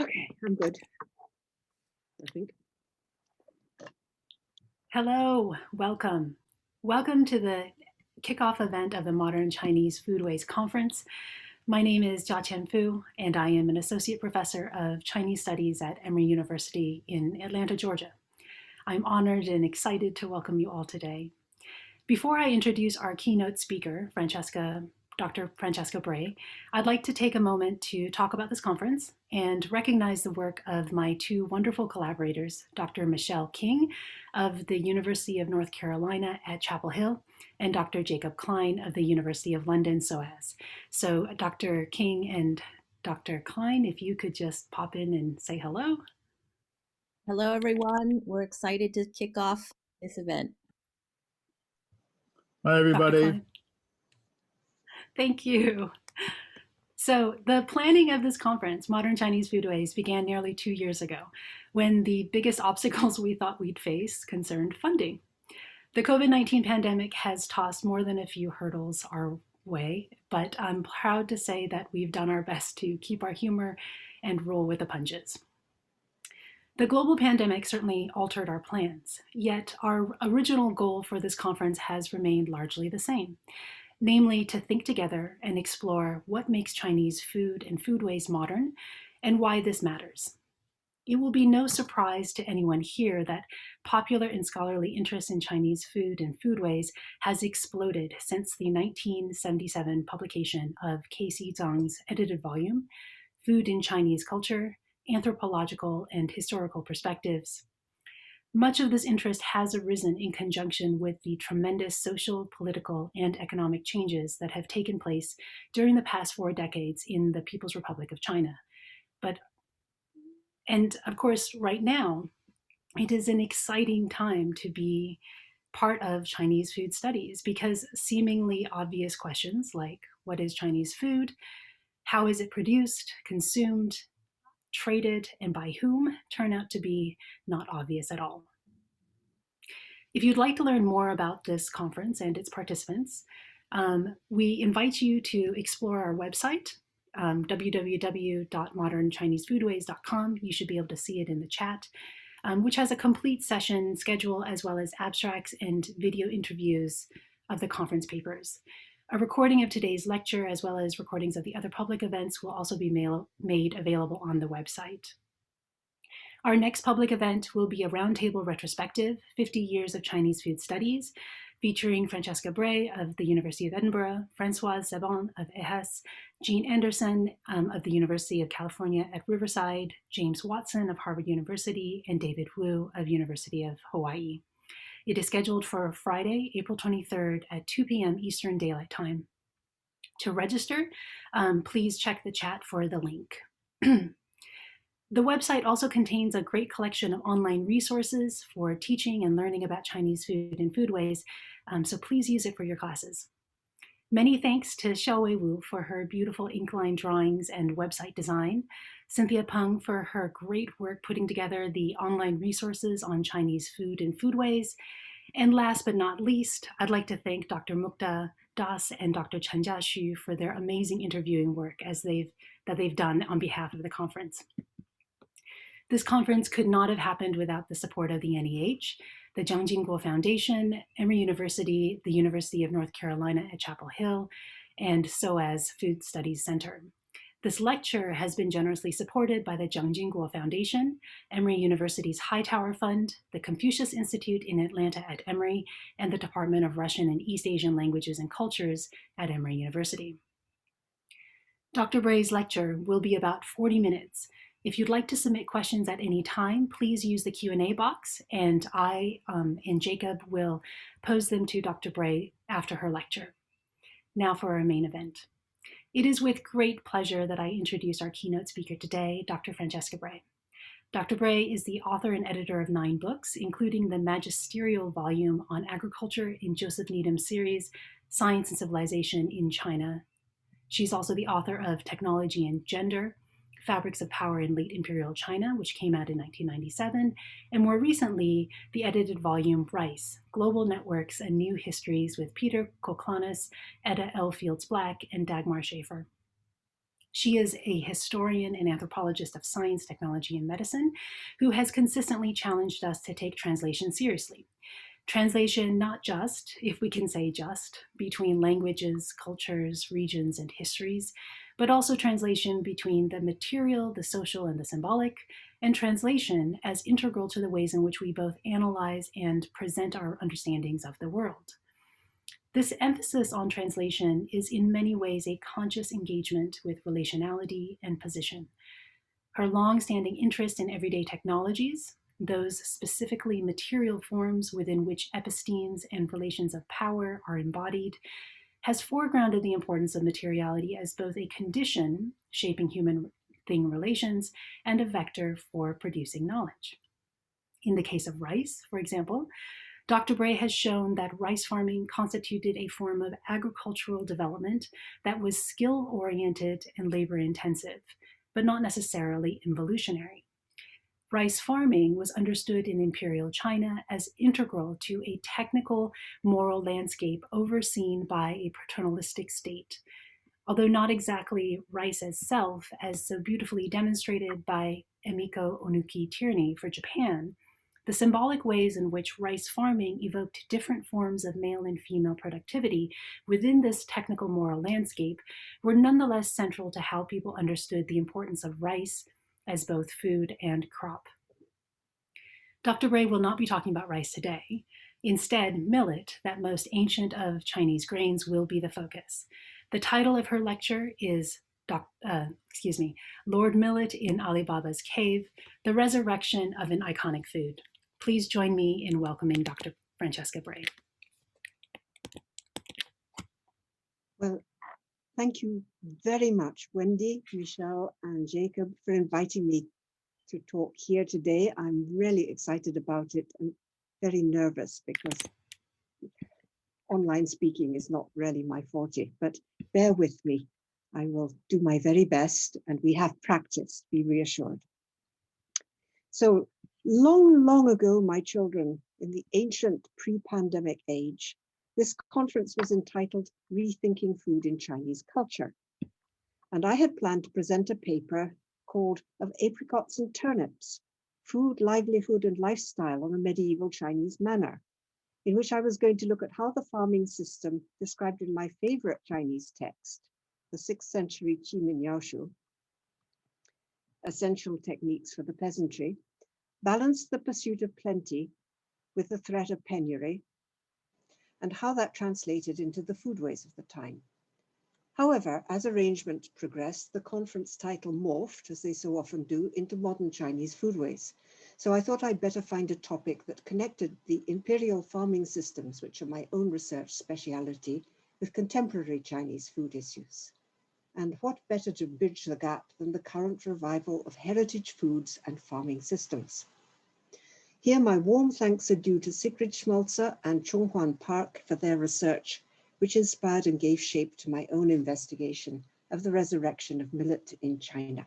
Okay, I'm good, I think. Hello, welcome. Welcome to the kickoff event of the Modern Chinese Foodways Conference. My name is Jiaqian Fu, and I am an associate professor of Chinese studies at Emory University in Atlanta, Georgia. I'm honored and excited to welcome you all today. Before I introduce our keynote speaker, Dr. Francesca Bray, I'd like to take a moment to talk about this conference and recognize the work of my two wonderful collaborators, Dr. Michelle King of the University of North Carolina at Chapel Hill and Dr. Jacob Klein of the University of London, SOAS. So Dr. King and Dr. Klein, if you could just pop in and say hello. Hello, everyone. We're excited to kick off this event. Hi, Dr. everybody. Klein. Thank you. So the planning of this conference, Modern Chinese Foodways, began nearly 2 years ago when the biggest obstacles we thought we'd face concerned funding. The COVID-19 pandemic has tossed more than a few hurdles our way, but I'm proud to say that we've done our best to keep our humor and roll with the punches. The global pandemic certainly altered our plans, yet our original goal for this conference has remained largely the same, namely to think together and explore what makes Chinese food and foodways modern and why this matters. It will be no surprise to anyone here that popular and scholarly interest in Chinese food and foodways has exploded since the 1977 publication of Casey Zhang's edited volume, Food in Chinese Culture, Anthropological and Historical Perspectives. Much of this interest has arisen in conjunction with the tremendous social, political, and economic changes that have taken place during the past 4 decades in the People's Republic of China. And of course, right now, it is an exciting time to be part of Chinese food studies because seemingly obvious questions like what is Chinese food, how is it produced, consumed, traded, and by whom turn out to be not obvious at all. If you'd like to learn more about this conference and its participants, we invite you to explore our website, www.modernchinesefoodways.com. You should be able to see it in the chat, which has a complete session schedule as well as abstracts and video interviews of the conference papers. A recording of today's lecture, as well as recordings of the other public events, will also be made available on the website. Our next public event will be a roundtable retrospective, 50 Years of Chinese Food Studies, featuring Francesca Bray of the University of Edinburgh, Françoise Zebon of EHES, Jean Anderson of the University of California at Riverside, James Watson of Harvard University, and David Wu of University of Hawaii. It is scheduled for Friday, April 23rd at 2 p.m. Eastern Daylight Time. To register, please check the chat for the link. The website also contains a great collection of online resources for teaching and learning about Chinese food and foodways, so please use it for your classes. Many thanks to Xiaowei Wu for her beautiful ink-line drawings and website design, Cynthia Peng for her great work putting together the online resources on Chinese food and foodways, and last but not least, I'd like to thank Dr. Mukta Das and Dr. Chen Jiaxu for their amazing interviewing work that they've done on behalf of the conference. This conference could not have happened without the support of the NEH, the Zhang Jingguo Foundation, Emory University, the University of North Carolina at Chapel Hill, and SOAS Food Studies Center. This lecture has been generously supported by the Zhang Jingguo Foundation, Emory University's Hightower Fund, the Confucius Institute in Atlanta at Emory, and the Department of Russian and East Asian Languages and Cultures at Emory University. Dr. Bray's lecture will be about 40 minutes. If you'd like to submit questions at any time, please use the Q&A box, and I and Jacob will pose them to Dr. Bray after her lecture. Now for our main event. It is with great pleasure that I introduce our keynote speaker today, Dr. Francesca Bray. Dr. Bray is the author and editor of 9 books, including the magisterial volume on agriculture in Joseph Needham's series, Science and Civilization in China. She's also the author of Technology and Gender, Fabrics of Power in Late Imperial China, which came out in 1997, and more recently, the edited volume Rice, Global Networks and New Histories with Peter Koklanis, Etta L. Fields Black, and Dagmar Schaefer. She is a historian and anthropologist of science, technology, and medicine who has consistently challenged us to take translation seriously. Translation, not just, if we can say just, between languages, cultures, regions, and histories, but also translation between the material, the social, and the symbolic, and translation as integral to the ways in which we both analyze and present our understandings of the world. This emphasis on translation is in many ways a conscious engagement with relationality and position. Her long-standing interest in everyday technologies, those specifically material forms within which epistemes and relations of power are embodied, has foregrounded the importance of materiality as both a condition shaping human-thing relations and a vector for producing knowledge. In the case of rice, for example, Dr. Bray has shown that rice farming constituted a form of agricultural development that was skill-oriented and labor-intensive, but not necessarily involutionary. Rice farming was understood in imperial China as integral to a technical moral landscape overseen by a paternalistic state, although not exactly rice as self, as so beautifully demonstrated by Emiko Onuki Tierney for Japan. The symbolic ways in which rice farming evoked different forms of male and female productivity within this technical moral landscape were nonetheless central to how people understood the importance of rice as both food and crop. Dr. Bray will not be talking about rice today. Instead, millet, that most ancient of Chinese grains, will be the focus. The title of her lecture is Lord Millet in Alibaba's Cave, the Resurrection of an Iconic Food. Please join me in welcoming Dr. Francesca Bray. Well, thank you very much, Wendy, Michelle, and Jacob, for inviting me to talk here today. I'm really excited about it and very nervous because online speaking is not really my forte, but bear with me. I will do my very best, and we have practiced, be reassured. So long, long ago, my children, in the ancient pre-pandemic age, this conference was entitled Rethinking Food in Chinese Culture. And I had planned to present a paper called Of Apricots and Turnips, Food, Livelihood and Lifestyle on a Medieval Chinese Manner, in which I was going to look at how the farming system described in my favorite Chinese text, the 6th century Qi Min Yao Shu, Essential Techniques for the Peasantry, balanced the pursuit of plenty with the threat of penury, and how that translated into the foodways of the time. However, as arrangement progressed, the conference title morphed, as they so often do, into modern Chinese foodways. So I thought I'd better find a topic that connected the imperial farming systems, which are my own research speciality, with contemporary Chinese food issues. And what better to bridge the gap than the current revival of heritage foods and farming systems? Here, my warm thanks are due to Sigrid Schmelzer and Chonghuan Park for their research, which inspired and gave shape to my own investigation of the resurrection of millet in China.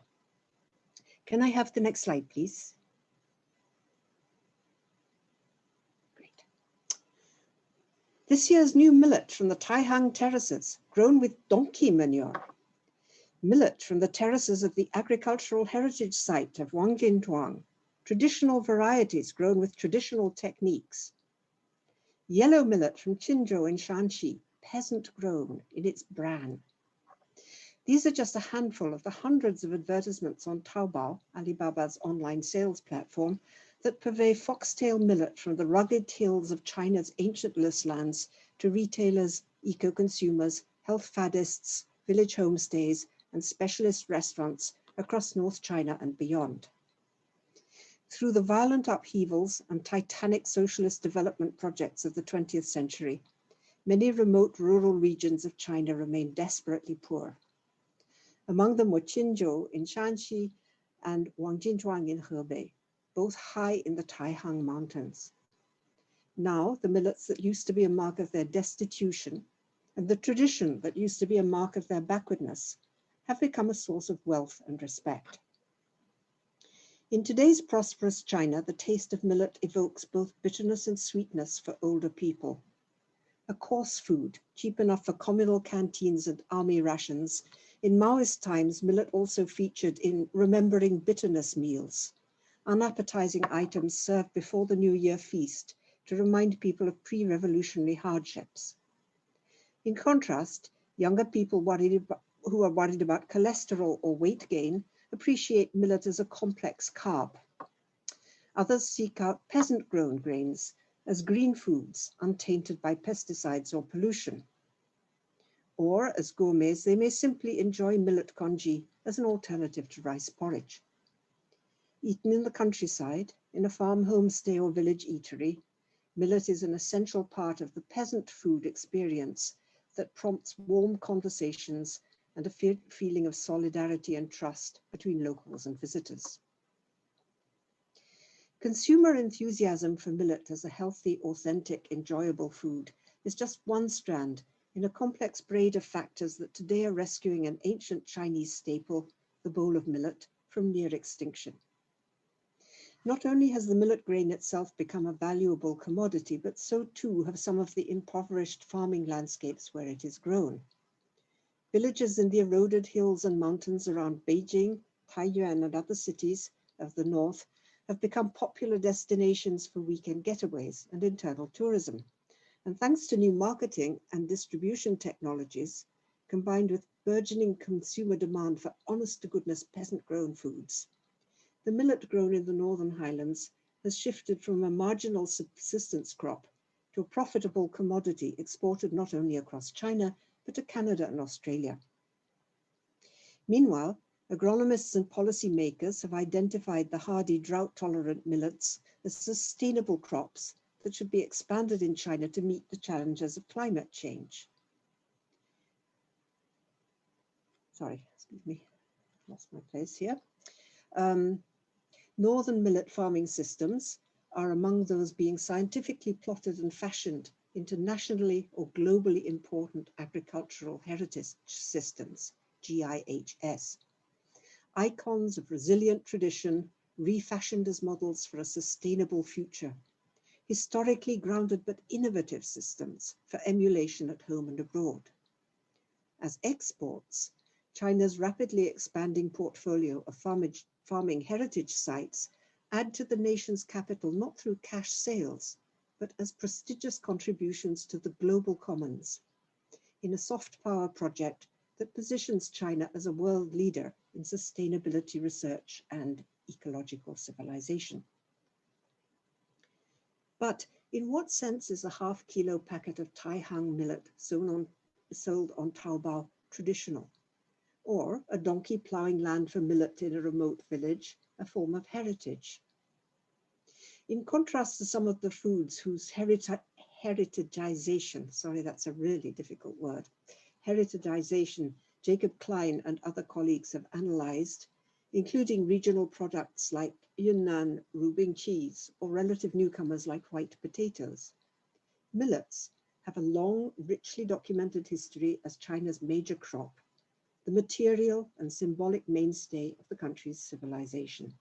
Can I have the next slide, please? Great. This year's new millet from the Taihang terraces, grown with donkey manure. Millet from the terraces of the agricultural heritage site of Wangjinzhuang, traditional varieties grown with traditional techniques. Yellow millet from Qinzhou in Shanxi, peasant grown in its bran. These are just a handful of the hundreds of advertisements on Taobao, Alibaba's online sales platform, that purvey foxtail millet from the rugged hills of China's ancient lands to retailers, eco-consumers, health faddists, village homestays, and specialist restaurants across North China and beyond. Through the violent upheavals and titanic socialist development projects of the 20th century, many remote rural regions of China remain desperately poor. Among them were Qinzhou in Shanxi and Wangjinzhuang in Hebei, both high in the Taihang Mountains. Now, the millets that used to be a mark of their destitution and the tradition that used to be a mark of their backwardness have become a source of wealth and respect. In today's prosperous China, the taste of millet evokes both bitterness and sweetness for older people. a coarse food, cheap enough for communal canteens and army rations. In Maoist times, millet also featured in remembering bitterness meals, unappetizing items served before the New Year feast to remind people of pre-revolutionary hardships. In contrast, younger people who are worried about cholesterol or weight gain appreciate millet as a complex carb. Others seek out peasant-grown grains as green foods, untainted by pesticides or pollution. Or, as gourmets, they may simply enjoy millet congee as an alternative to rice porridge. Eaten in the countryside, in a farm homestay or village eatery, millet is an essential part of the peasant food experience that prompts warm conversations and a feeling of solidarity and trust between locals and visitors. Consumer enthusiasm for millet as a healthy, authentic, enjoyable food is just one strand in a complex braid of factors that today are rescuing an ancient Chinese staple, the bowl of millet, from near extinction. Not only has the millet grain itself become a valuable commodity, but so too have some of the impoverished farming landscapes where it is grown. Villages in the eroded hills and mountains around Beijing, Taiyuan, and other cities of the north have become popular destinations for weekend getaways and internal tourism. And thanks to new marketing and distribution technologies, combined with burgeoning consumer demand for honest-to-goodness peasant-grown foods, the millet grown in the Northern Highlands has shifted from a marginal subsistence crop to a profitable commodity exported not only across China, but to Canada and Australia. Meanwhile, agronomists and policymakers have identified the hardy, drought-tolerant millets as sustainable crops that should be expanded in China to meet the challenges of climate change. Sorry, excuse me, lost my place here. Northern millet farming systems are among those being scientifically plotted and fashioned into nationally or globally important agricultural heritage systems, GIHS. Icons of resilient tradition, refashioned as models for a sustainable future. Historically grounded but innovative systems for emulation at home and abroad. As exports, China's rapidly expanding portfolio of farming heritage sites add to the nation's capital not through cash sales, but as prestigious contributions to the global commons in a soft power project that positions China as a world leader in sustainability research and ecological civilization. But in what sense is a half-kilo packet of Taihang millet sold on Taobao traditional? Or a donkey ploughing land for millet in a remote village a form of heritage? In contrast to some of the foods whose heritagisation, sorry, that's a really difficult word, heritagisation Jacob Klein and other colleagues have analyzed, including regional products like Yunnan Rubing cheese or relative newcomers like white potatoes. Millets have a long, richly documented history as China's major crop, the material and symbolic mainstay of the country's civilization.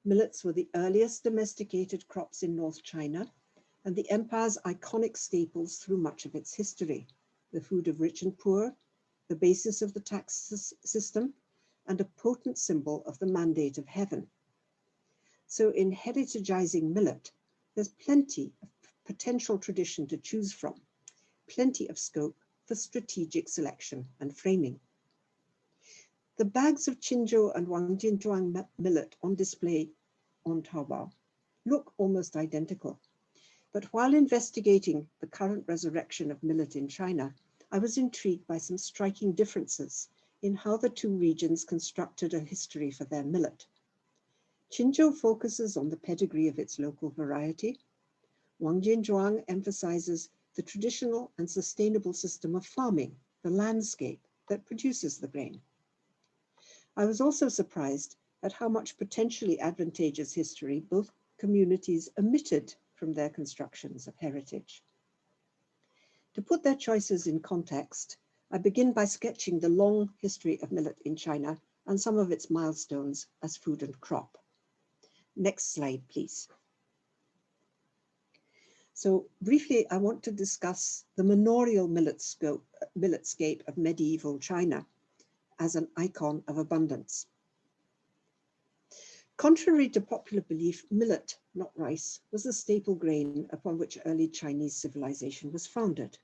Millets were the earliest domesticated crops in North China and the empire's iconic staples through much of its history, the food of rich and poor, the basis of the tax system, and a potent symbol of the mandate of heaven. So in heritagising millet, there's plenty of potential tradition to choose from, plenty of scope for strategic selection and framing. The bags of Qinzhou and Wangjinzhuang millet on display on Taobao look almost identical. But while investigating the current resurrection of millet in China, I was intrigued by some striking differences in how the two regions constructed a history for their millet. Qinzhou focuses on the pedigree of its local variety. Wangjinzhuang emphasizes the traditional and sustainable system of farming, the landscape that produces the grain. I was also surprised at how much potentially advantageous history both communities omitted from their constructions of heritage. To put their choices in context, I begin by sketching the long history of millet in China and some of its milestones as food and crop. Next slide, please. So briefly, I want to discuss the manorial milletscape of medieval China as an icon of abundance. Contrary to popular belief, millet, not rice, was the staple grain upon which early Chinese civilization was founded.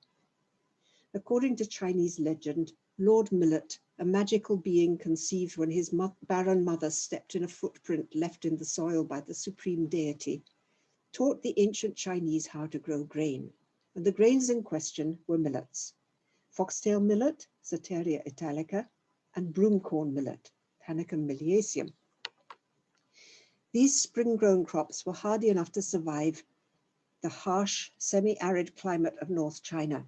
According to Chinese legend, Lord Millet, a magical being conceived when his barren mother stepped in a footprint left in the soil by the supreme deity, taught the ancient Chinese how to grow grain, and the grains in question were millets: foxtail millet, Soteria italica, and broomcorn millet, Panicum miliaceum. These spring-grown crops were hardy enough to survive the harsh, semi-arid climate of North China.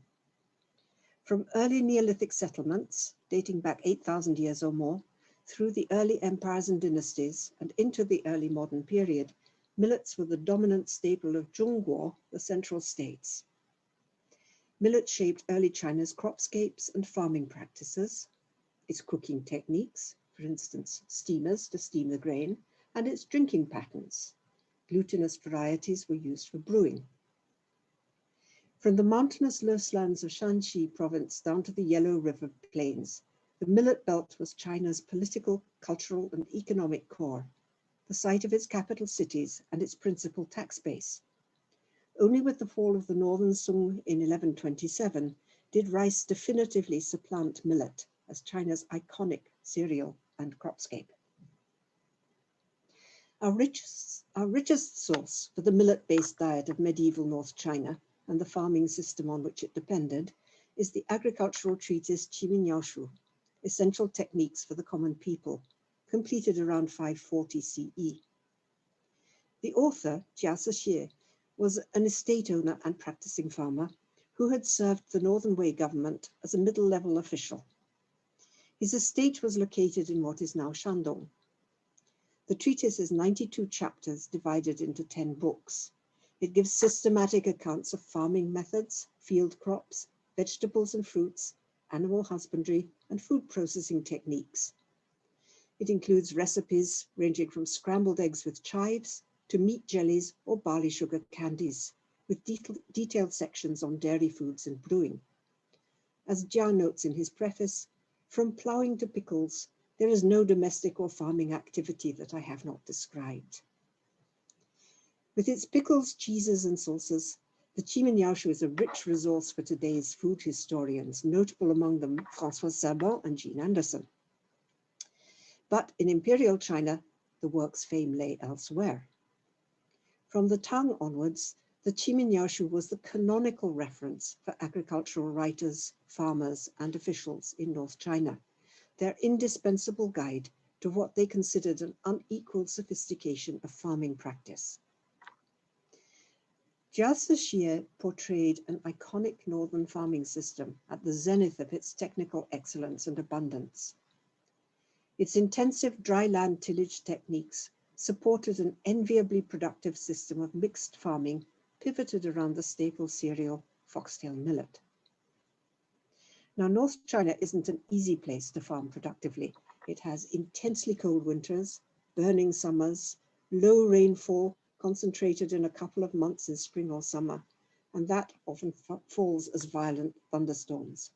From early Neolithic settlements, dating back 8,000 years or more, through the early empires and dynasties, and into the early modern period, millets were the dominant staple of Zhongguo, the central states. Millet shaped early China's cropscapes and farming practices, its cooking techniques, for instance, steamers to steam the grain, and its drinking patterns. Glutinous varieties were used for brewing. From the mountainous lowlands of Shanxi province down to the Yellow River plains, the millet belt was China's political, cultural, and economic core, the site of its capital cities and its principal tax base. Only with the fall of the northern Sung in 1127 did rice definitively supplant millet as China's iconic cereal and cropscape. Our richest source for the millet-based diet of medieval North China and the farming system on which it depended is the agricultural treatise Qiminiaoshu, Essential Techniques for the Common People, completed around 540 CE. The author, Jia Zixie, was an estate owner and practicing farmer who had served the Northern Wei government as a middle-level official. His estate was located in what is now Shandong. The treatise is 92 chapters divided into 10 books. It gives systematic accounts of farming methods, field crops, vegetables and fruits, animal husbandry, and food processing techniques. It includes recipes ranging from scrambled eggs with chives to meat jellies or barley sugar candies, with detailed sections on dairy foods and brewing. As Jia notes in his preface, from ploughing to pickles, there is no domestic or farming activity that I have not described. With its pickles, cheeses, and sauces, the Qiminiaoshu is a rich resource for today's food historians, notable among them François Saban and Jean Anderson. But in imperial China, the work's fame lay elsewhere. From the Tang onwards, the Qiminiaoshu was the canonical reference for agricultural writers, farmers, and officials in North China, their indispensable guide to what they considered an unequaled sophistication of farming practice. Jia Zixie portrayed an iconic northern farming system at the zenith of its technical excellence and abundance. Its intensive dryland tillage techniques supported an enviably productive system of mixed farming pivoted around the staple cereal foxtail millet. Now, North China isn't an easy place to farm productively. It has intensely cold winters, burning summers, low rainfall concentrated in a couple of months in spring or summer, and that often falls as violent thunderstorms.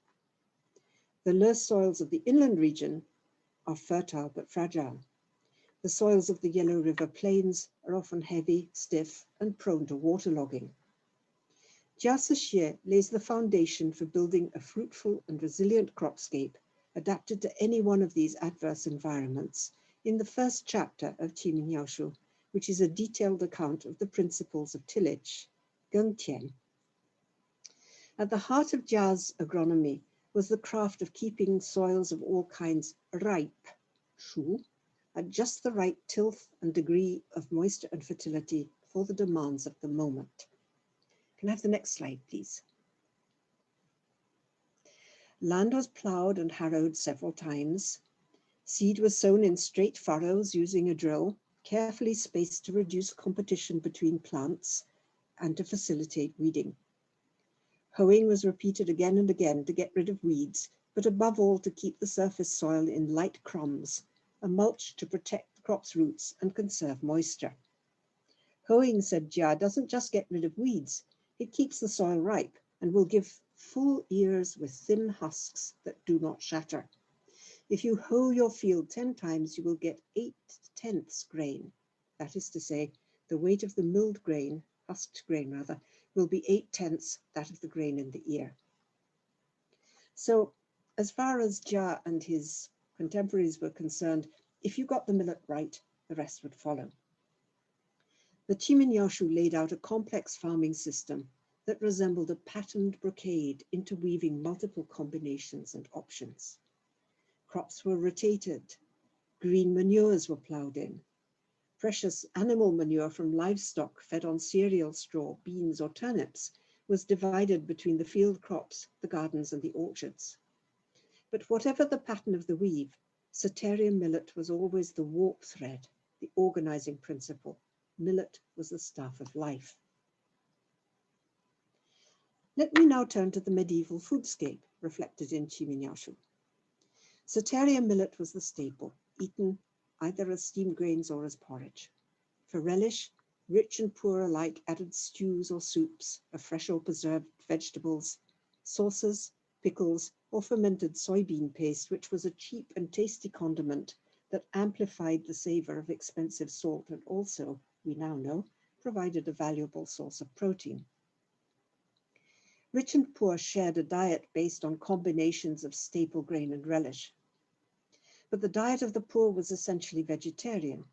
The loess soils of the inland region are fertile but fragile. The soils of the Yellow River plains are often heavy, stiff, and prone to waterlogging. Jia Zixie lays the foundation for building a fruitful and resilient cropscape adapted to any one of these adverse environments in the first chapter of Qiminiaoshu, which is a detailed account of the principles of tillage, gengtian. At the heart of Jia's agronomy was the craft of keeping soils of all kinds ripe, shu, at just the right tilth and degree of moisture and fertility for the demands of the moment. Can I have the next slide, please? Land was ploughed and harrowed several times. Seed was sown in straight furrows using a drill, carefully spaced to reduce competition between plants and to facilitate weeding. Hoeing was repeated again and again to get rid of weeds, but above all to keep the surface soil in light crumbs, a mulch to protect the crop's roots and conserve moisture. Hoeing, said Jia, doesn't just get rid of weeds, It keeps the soil ripe and will give full ears with thin husks that do not shatter. If you hoe your field 10 times, you will get 8/10 grain. That is to say, the weight of the milled grain, husked grain rather, will be 8/10 that of the grain in the ear. So as far as Jia and his contemporaries were concerned, if you got the millet right, the rest would follow. The Qiminiaoshu laid out a complex farming system that resembled a patterned brocade interweaving multiple combinations and options. Crops were rotated, green manures were ploughed in. Precious animal manure from livestock fed on cereal straw, beans or turnips was divided between the field crops, the gardens and the orchards. But whatever the pattern of the weave, Soterian millet was always the warp thread, the organizing principle. Millet was the staff of life. Let me now turn to the medieval foodscape reflected in Qiminiaoshu. Soterian millet was the staple, eaten either as steamed grains or as porridge. For relish, rich and poor alike added stews or soups of fresh or preserved vegetables, sauces, pickles, or fermented soybean paste, which was a cheap and tasty condiment that amplified the savor of expensive salt and also, we now know, provided a valuable source of protein. Rich and poor shared a diet based on combinations of staple grain and relish. But the diet of the poor was essentially vegetarian.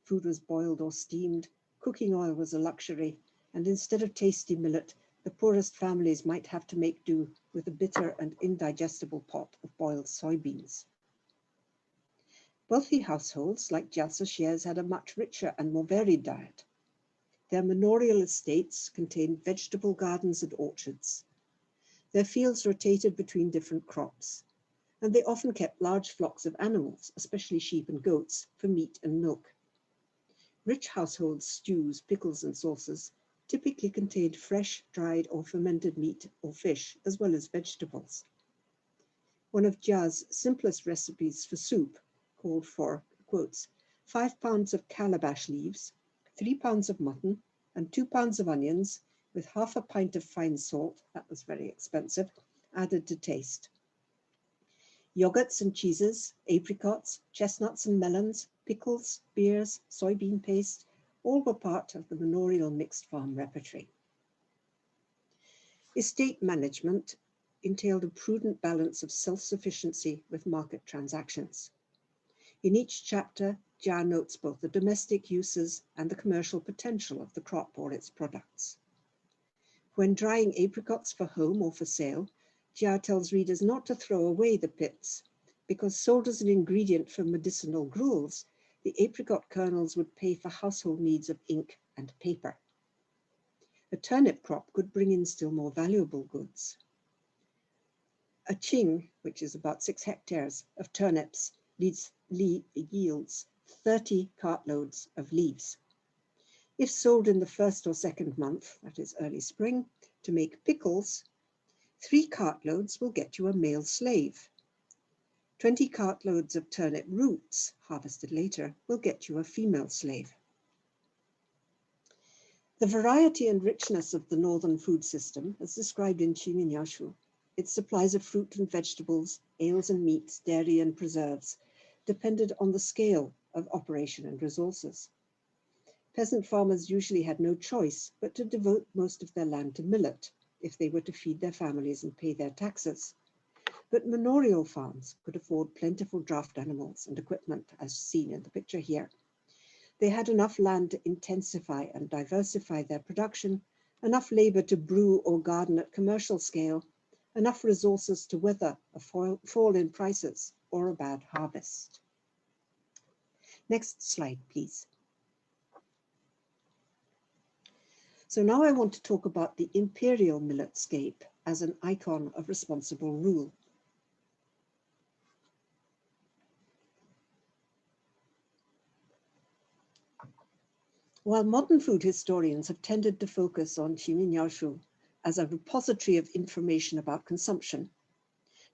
Food was boiled or steamed, cooking oil was a luxury, and instead of tasty millet, the poorest families might have to make do with a bitter and indigestible pot of boiled soybeans. Wealthy households like Jiasa Shiers had a much richer and more varied diet. Their manorial estates contained vegetable gardens and orchards. Their fields rotated between different crops, and they often kept large flocks of animals, especially sheep and goats, for meat and milk. Rich households' stews, pickles, and sauces typically contained fresh, dried, or fermented meat or fish, as well as vegetables. One of Jia's simplest recipes for soup called for, quotes, 5 pounds of calabash leaves, 3 pounds of mutton, and 2 pounds of onions, with half a pint of fine salt, that was very expensive, added to taste. Yogurts and cheeses, apricots, chestnuts and melons, pickles, beers, soybean paste, all were part of the manorial mixed farm repertory. Estate management entailed a prudent balance of self-sufficiency with market transactions. In each chapter, Jia notes both the domestic uses and the commercial potential of the crop or its products. When drying apricots for home or for sale, Jia tells readers not to throw away the pits, because sold as an ingredient for medicinal gruels, the apricot kernels would pay for household needs of ink and paper. A turnip crop could bring in still more valuable goods. A qing, which is about 6 hectares of turnips, yields 30 cartloads of leaves. If sold in the first or second month, that is early spring, to make pickles, 3 cartloads will get you a male slave. 20 cartloads of turnip roots, harvested later, will get you a female slave. The variety and richness of the northern food system, as described in Qiminiaoshu, its supplies of fruit and vegetables, ales and meats, dairy and preserves, depended on the scale of operation and resources. Peasant farmers usually had no choice but to devote most of their land to millet if they were to feed their families and pay their taxes. But manorial farms could afford plentiful draft animals and equipment, as seen in the picture here. They had enough land to intensify and diversify their production, enough labor to brew or garden at commercial scale, enough resources to weather a fall in prices or a bad harvest. Next slide, please. So now I want to talk about the imperial milletscape as an icon of responsible rule. While modern food historians have tended to focus on Qiminiaoshu as a repository of information about consumption,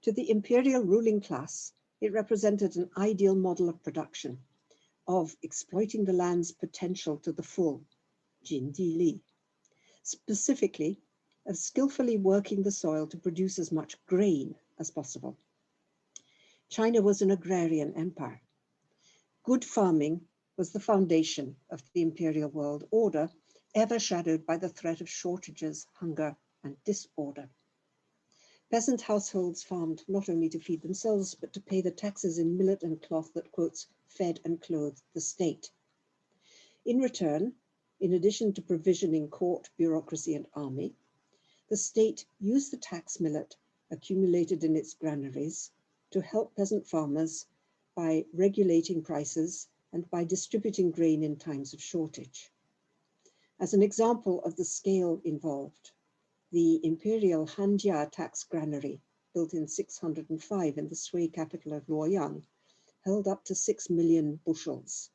to the imperial ruling class, it represented an ideal model of production, of exploiting the land's potential to the full, Jin Di Li. Specifically, of skillfully working the soil to produce as much grain as possible. China was an agrarian empire. Good farming was the foundation of the imperial world order, ever shadowed by the threat of shortages, hunger, and disorder. Peasant households farmed not only to feed themselves, but to pay the taxes in millet and cloth that, quotes, fed and clothed the state. In return, in addition to provisioning court, bureaucracy, and army, the state used the tax millet accumulated in its granaries to help peasant farmers by regulating prices and by distributing grain in times of shortage. As an example of the scale involved, the imperial Hanjia tax granary, built in 605 in the Sui capital of Luoyang, held up to 6 million bushels.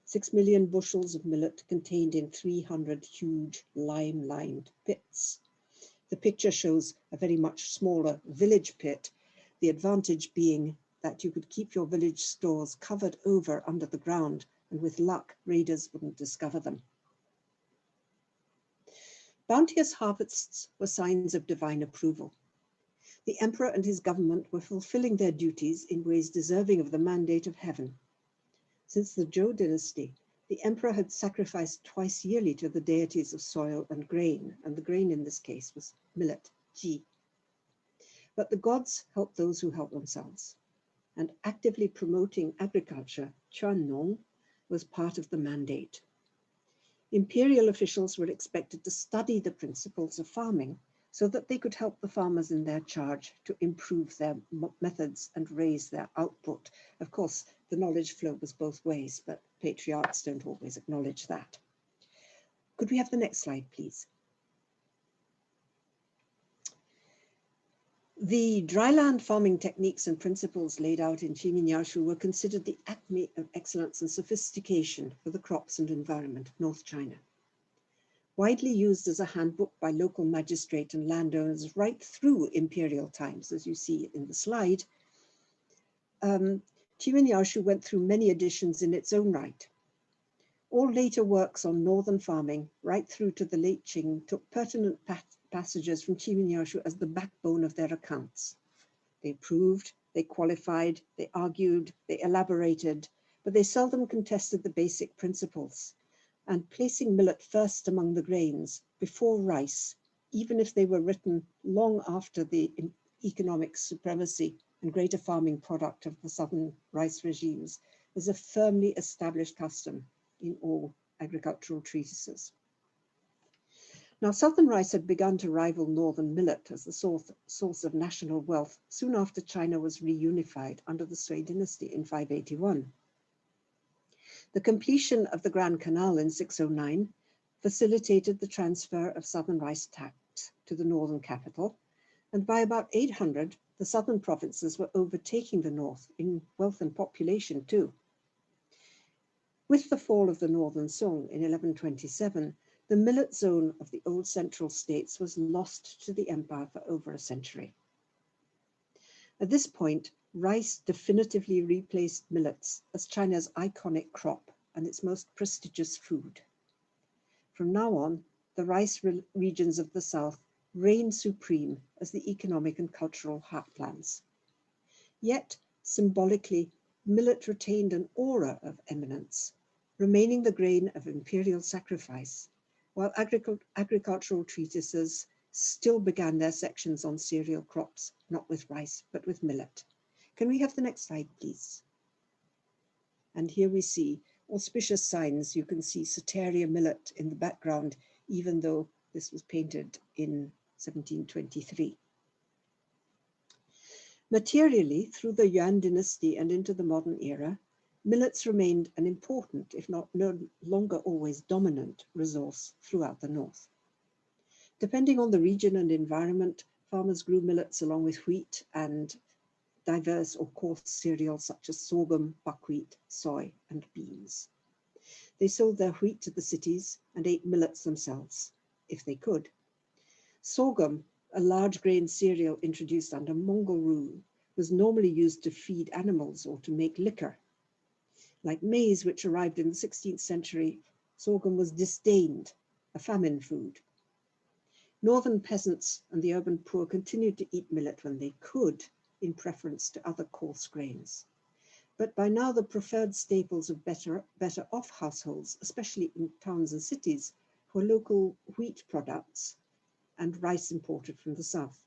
6 million bushels of millet contained in 300 huge lime-lined pits. The picture shows a very much smaller village pit, the advantage being that you could keep your village stores covered over under the ground, and with luck, raiders wouldn't discover them. Bounteous harvests were signs of divine approval. The emperor and his government were fulfilling their duties in ways deserving of the mandate of heaven. Since the Zhou dynasty, the emperor had sacrificed twice yearly to the deities of soil and grain, and the grain in this case was millet, ji. But the gods help those who help themselves, and actively promoting agriculture, Quannong, was part of the mandate. Imperial officials were expected to study the principles of farming so that they could help the farmers in their charge to improve their methods and raise their output. Of course, the knowledge flow was both ways, but patriarchs don't always acknowledge that. Could we have the next slide, please? The dryland farming techniques and principles laid out in Qimingyaoshu were considered the acme of excellence and sophistication for the crops and environment of North China. Widely used as a handbook by local magistrate and landowners right through imperial times, as you see in the slide, Qimingyaoshu went through many editions in its own right. All later works on northern farming, right through to the late Qing, took pertinent passages from Qimingyaoshu as the backbone of their accounts. They proved, they qualified, they argued, they elaborated, but they seldom contested the basic principles. And placing millet first among the grains, before rice, even if they were written long after the economic supremacy and greater farming product of the southern rice regimes, was a firmly established custom in all agricultural treatises. Now, southern rice had begun to rival northern millet as the source of national wealth soon after China was reunified under the Sui dynasty in 581. The completion of the Grand Canal in 609 facilitated the transfer of southern rice tax to the northern capital, and by about 800, the southern provinces were overtaking the north in wealth and population too. With the fall of the northern Song in 1127, the millet zone of the old central states was lost to the empire for over a century. At this point, rice definitively replaced millets as China's iconic crop and its most prestigious food. From now on, the rice regions of the south reigned supreme as the economic and cultural heartlands. Yet, symbolically, millet retained an aura of eminence, remaining the grain of imperial sacrifice, while agricultural treatises still began their sections on cereal crops, not with rice, but with millet. Can we have the next slide, please? And here we see auspicious signs. You can see Soteria millet in the background, even though this was painted in 1723. Materially, through the Yuan dynasty and into the modern era, millets remained an important, if not no longer always dominant, resource throughout the north. Depending on the region and environment, farmers grew millets along with wheat and diverse or coarse cereals such as sorghum, buckwheat, soy, and beans. They sold their wheat to the cities and ate millets themselves, if they could. Sorghum, a large grain cereal introduced under Mongol rule, was normally used to feed animals or to make liquor. Like maize, which arrived in the 16th century, sorghum was disdained, a famine food. Northern peasants and the urban poor continued to eat millet when they could, in preference to other coarse grains. But by now the preferred staples of better off households, especially in towns and cities, were local wheat products and rice imported from the south.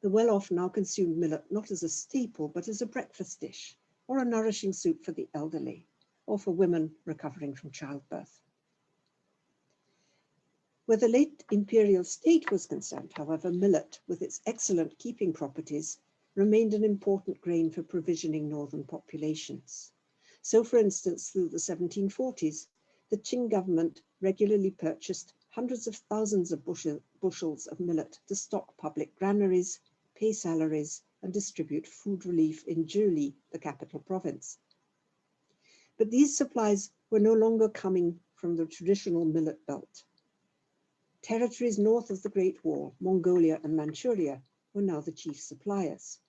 The well-off now consumed millet not as a staple, but as a breakfast dish, or a nourishing soup for the elderly, or for women recovering from childbirth. Where the late imperial state was concerned, however, millet, with its excellent keeping properties, remained an important grain for provisioning northern populations. So, for instance, through the 1740s, the Qing government regularly purchased hundreds of thousands of bushels of millet to stock public granaries, pay salaries, and distribute food relief in Zhili, the capital province. But these supplies were no longer coming from the traditional millet belt. Territories north of the Great Wall, Mongolia and Manchuria, were now the chief suppliers.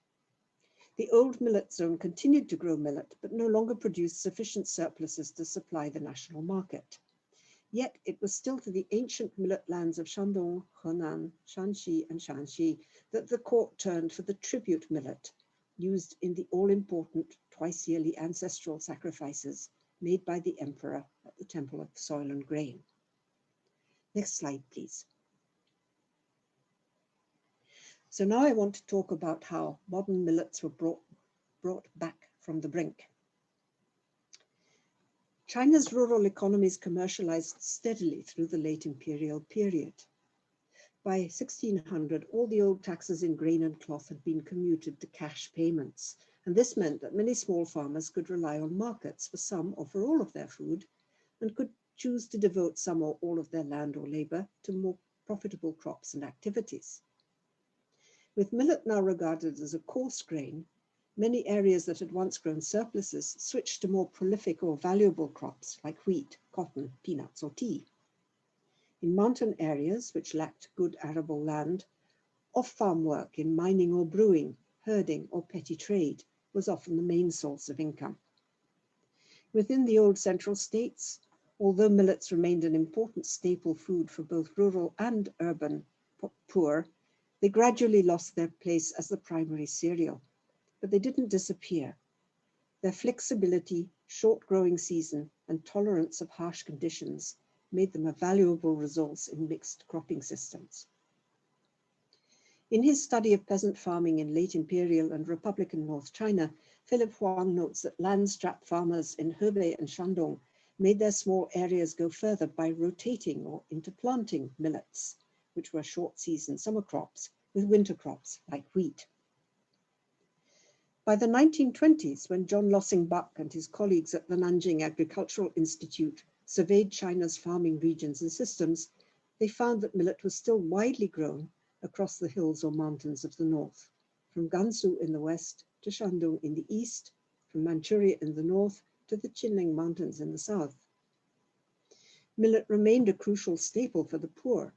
The old millet zone continued to grow millet, but no longer produced sufficient surpluses to supply the national market. Yet it was still to the ancient millet lands of Shandong, Henan, Shanxi, and Shanxi that the court turned for the tribute millet, used in the all-important twice-yearly ancestral sacrifices made by the emperor at the Temple of Soil and Grain. Next slide, please. So now I want to talk about how modern millets were brought back from the brink. China's rural economies commercialized steadily through the late imperial period. By 1600, all the old taxes in grain and cloth had been commuted to cash payments, and this meant that many small farmers could rely on markets for some or for all of their food, and could choose to devote some or all of their land or labor to more profitable crops and activities. With millet now regarded as a coarse grain, many areas that had once grown surpluses switched to more prolific or valuable crops like wheat, cotton, peanuts, or tea. In mountain areas which lacked good arable land, off-farm work in mining or brewing, herding, or petty trade was often the main source of income. Within the old central states, although millets remained an important staple food for both rural and urban poor, they gradually lost their place as the primary cereal. But they didn't disappear. Their flexibility, short growing season, and tolerance of harsh conditions made them a valuable resource in mixed cropping systems. In his study of peasant farming in late imperial and republican North China, Philip Huang notes that land-strapped farmers in Hebei and Shandong made their small areas go further by rotating or interplanting millets, which were short-season summer crops, with winter crops like wheat. By the 1920s, when John Lossing Buck and his colleagues at the Nanjing Agricultural Institute surveyed China's farming regions and systems, they found that millet was still widely grown across the hills or mountains of the north, from Gansu in the west to Shandong in the east, from Manchuria in the north to the Qinling Mountains in the south. Millet remained a crucial staple for the poor.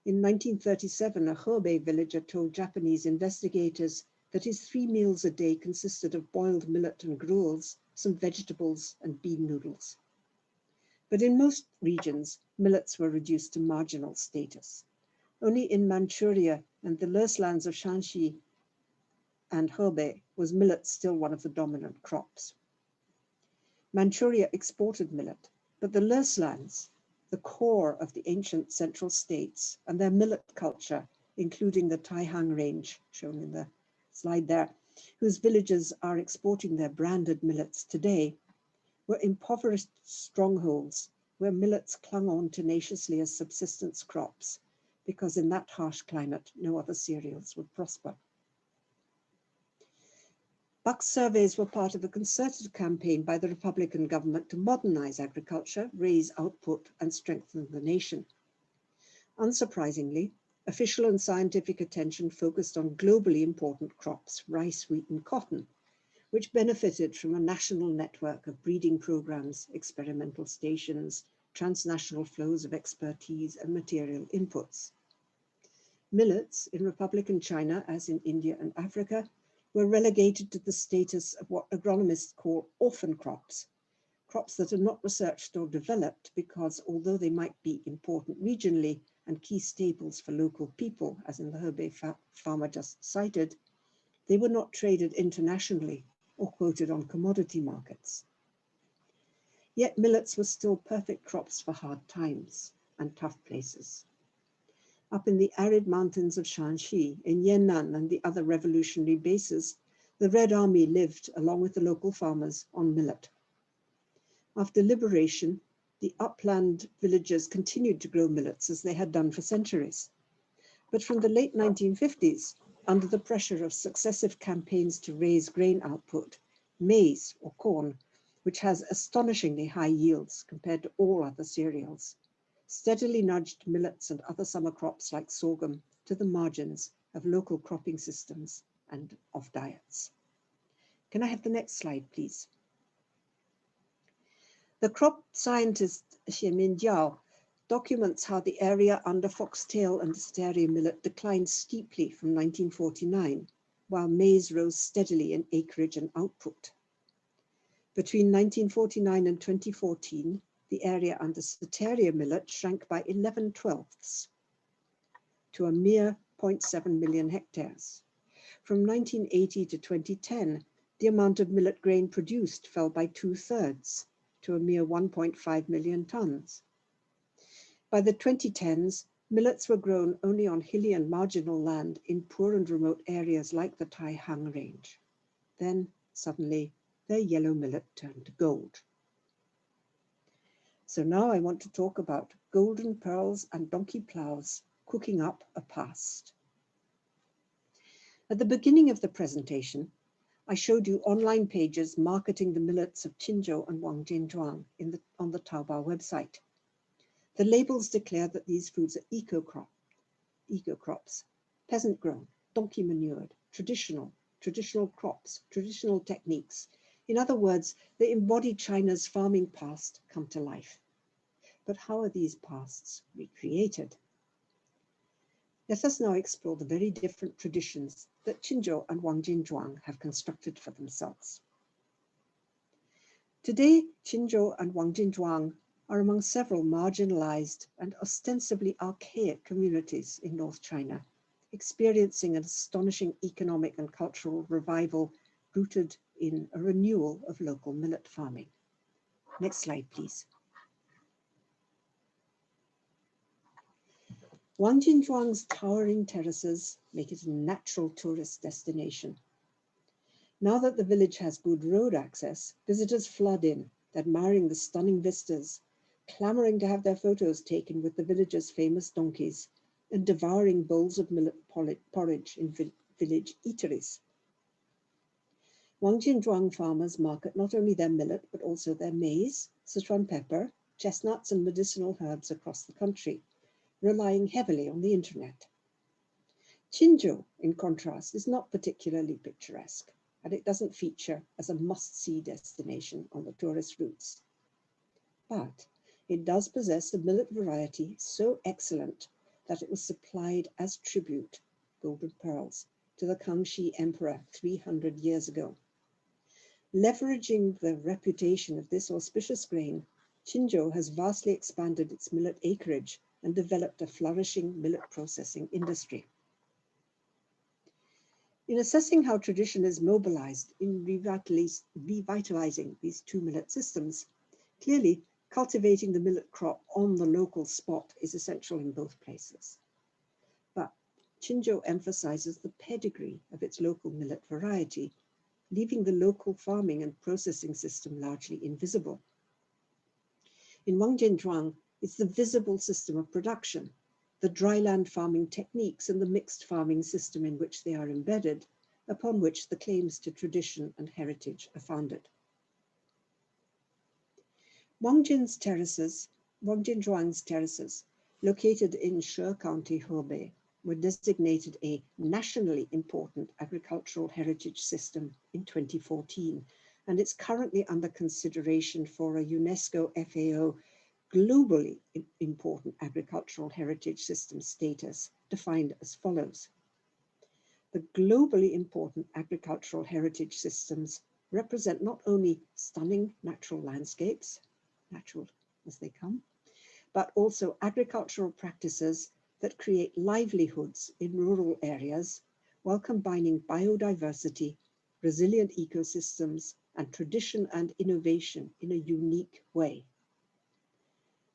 In 1937, a Hebei villager told Japanese investigators that his 3 meals a day consisted of boiled millet and gruels, some vegetables, and bean noodles. But in most regions, millets were reduced to marginal status. Only in Manchuria and the Lurs lands of Shanxi and Hebei was millet still one of the dominant crops. Manchuria exported millet, but the Lurs lands, the core of the ancient central states, and their millet culture, including the Taihang range, shown in the slide there, whose villages are exporting their branded millets today, were impoverished strongholds where millets clung on tenaciously as subsistence crops, because in that harsh climate, no other cereals would prosper. Buck's surveys were part of a concerted campaign by the Republican government to modernize agriculture, raise output, and strengthen the nation. Unsurprisingly, official and scientific attention focused on globally important crops, rice, wheat, and cotton, which benefited from a national network of breeding programs, experimental stations, transnational flows of expertise, and material inputs. Millets in Republican China, as in India and Africa, were relegated to the status of what agronomists call orphan crops, crops that are not researched or developed because, although they might be important regionally, and key staples for local people, as in the Hebei farmer just cited, they were not traded internationally or quoted on commodity markets. Yet millets were still perfect crops for hard times and tough places. Up in the arid mountains of Shanxi, in Yan'an and the other revolutionary bases, the Red Army lived, along with the local farmers, on millet. After liberation, the upland villagers continued to grow millets as they had done for centuries. But from the late 1950s, under the pressure of successive campaigns to raise grain output, maize, or corn, which has astonishingly high yields compared to all other cereals, steadily nudged millets and other summer crops like sorghum to the margins of local cropping systems and of diets. Can I have the next slide, please? The crop scientist Xie Minjiao documents how the area under foxtail and wisteria millet declined steeply from 1949, while maize rose steadily in acreage and output. Between 1949 and 2014, the area under wisteria millet shrank by 11/12 to a mere 0.7 million hectares. From 1980 to 2010, the amount of millet grain produced fell by 2/3 to a mere 1.5 million tons. By the 2010s, millets were grown only on hilly and marginal land in poor and remote areas like the Taihang range. Then, suddenly, their yellow millet turned to gold. So now I want to talk about golden pearls and donkey plows cooking up a past. At the beginning of the presentation, I showed you online pages marketing the millets of Qinzhou and Wangjinzhuang on the Taobao website. The labels declare that these foods are eco-crops, peasant-grown, donkey-manured, traditional crops, traditional techniques. In other words, they embody China's farming past come to life. But how are these pasts recreated? Let us now explore the very different traditions that Qinzhou and Wangjinzhuang have constructed for themselves. Today, Qinzhou and Wangjinzhuang are among several marginalized and ostensibly archaic communities in North China, experiencing an astonishing economic and cultural revival rooted in a renewal of local millet farming. Next slide, please. Wangjinzhuang's towering terraces make it a natural tourist destination. Now that the village has good road access, visitors flood in, admiring the stunning vistas, clamoring to have their photos taken with the village's famous donkeys, and devouring bowls of millet porridge in village eateries. Wangjinzhuang farmers market not only their millet, but also their maize, Sichuan pepper, chestnuts, and medicinal herbs across the country, relying heavily on the internet. Qinzhou, in contrast, is not particularly picturesque, and it doesn't feature as a must-see destination on the tourist routes. But it does possess a millet variety so excellent that it was supplied as tribute, golden pearls, to the Kangxi Emperor 300 years ago. Leveraging the reputation of this auspicious grain, Qinzhou has vastly expanded its millet acreage and developed a flourishing millet processing industry. In assessing how tradition is mobilized in revitalizing these two millet systems, clearly cultivating the millet crop on the local spot is essential in both places. But Qinzhou emphasizes the pedigree of its local millet variety, leaving the local farming and processing system largely invisible. In Wangjinzhuang, it's the visible system of production, the dryland farming techniques and the mixed farming system in which they are embedded, upon which the claims to tradition and heritage are founded. Wangjinzhuang's terraces, located in She County, Hebei, were designated a nationally important agricultural heritage system in 2014, and it's currently under consideration for a UNESCO FAO globally important agricultural heritage system status, defined as follows. The globally important agricultural heritage systems represent not only stunning natural landscapes, natural as they come, but also agricultural practices that create livelihoods in rural areas while combining biodiversity, resilient ecosystems, and tradition and innovation in a unique way.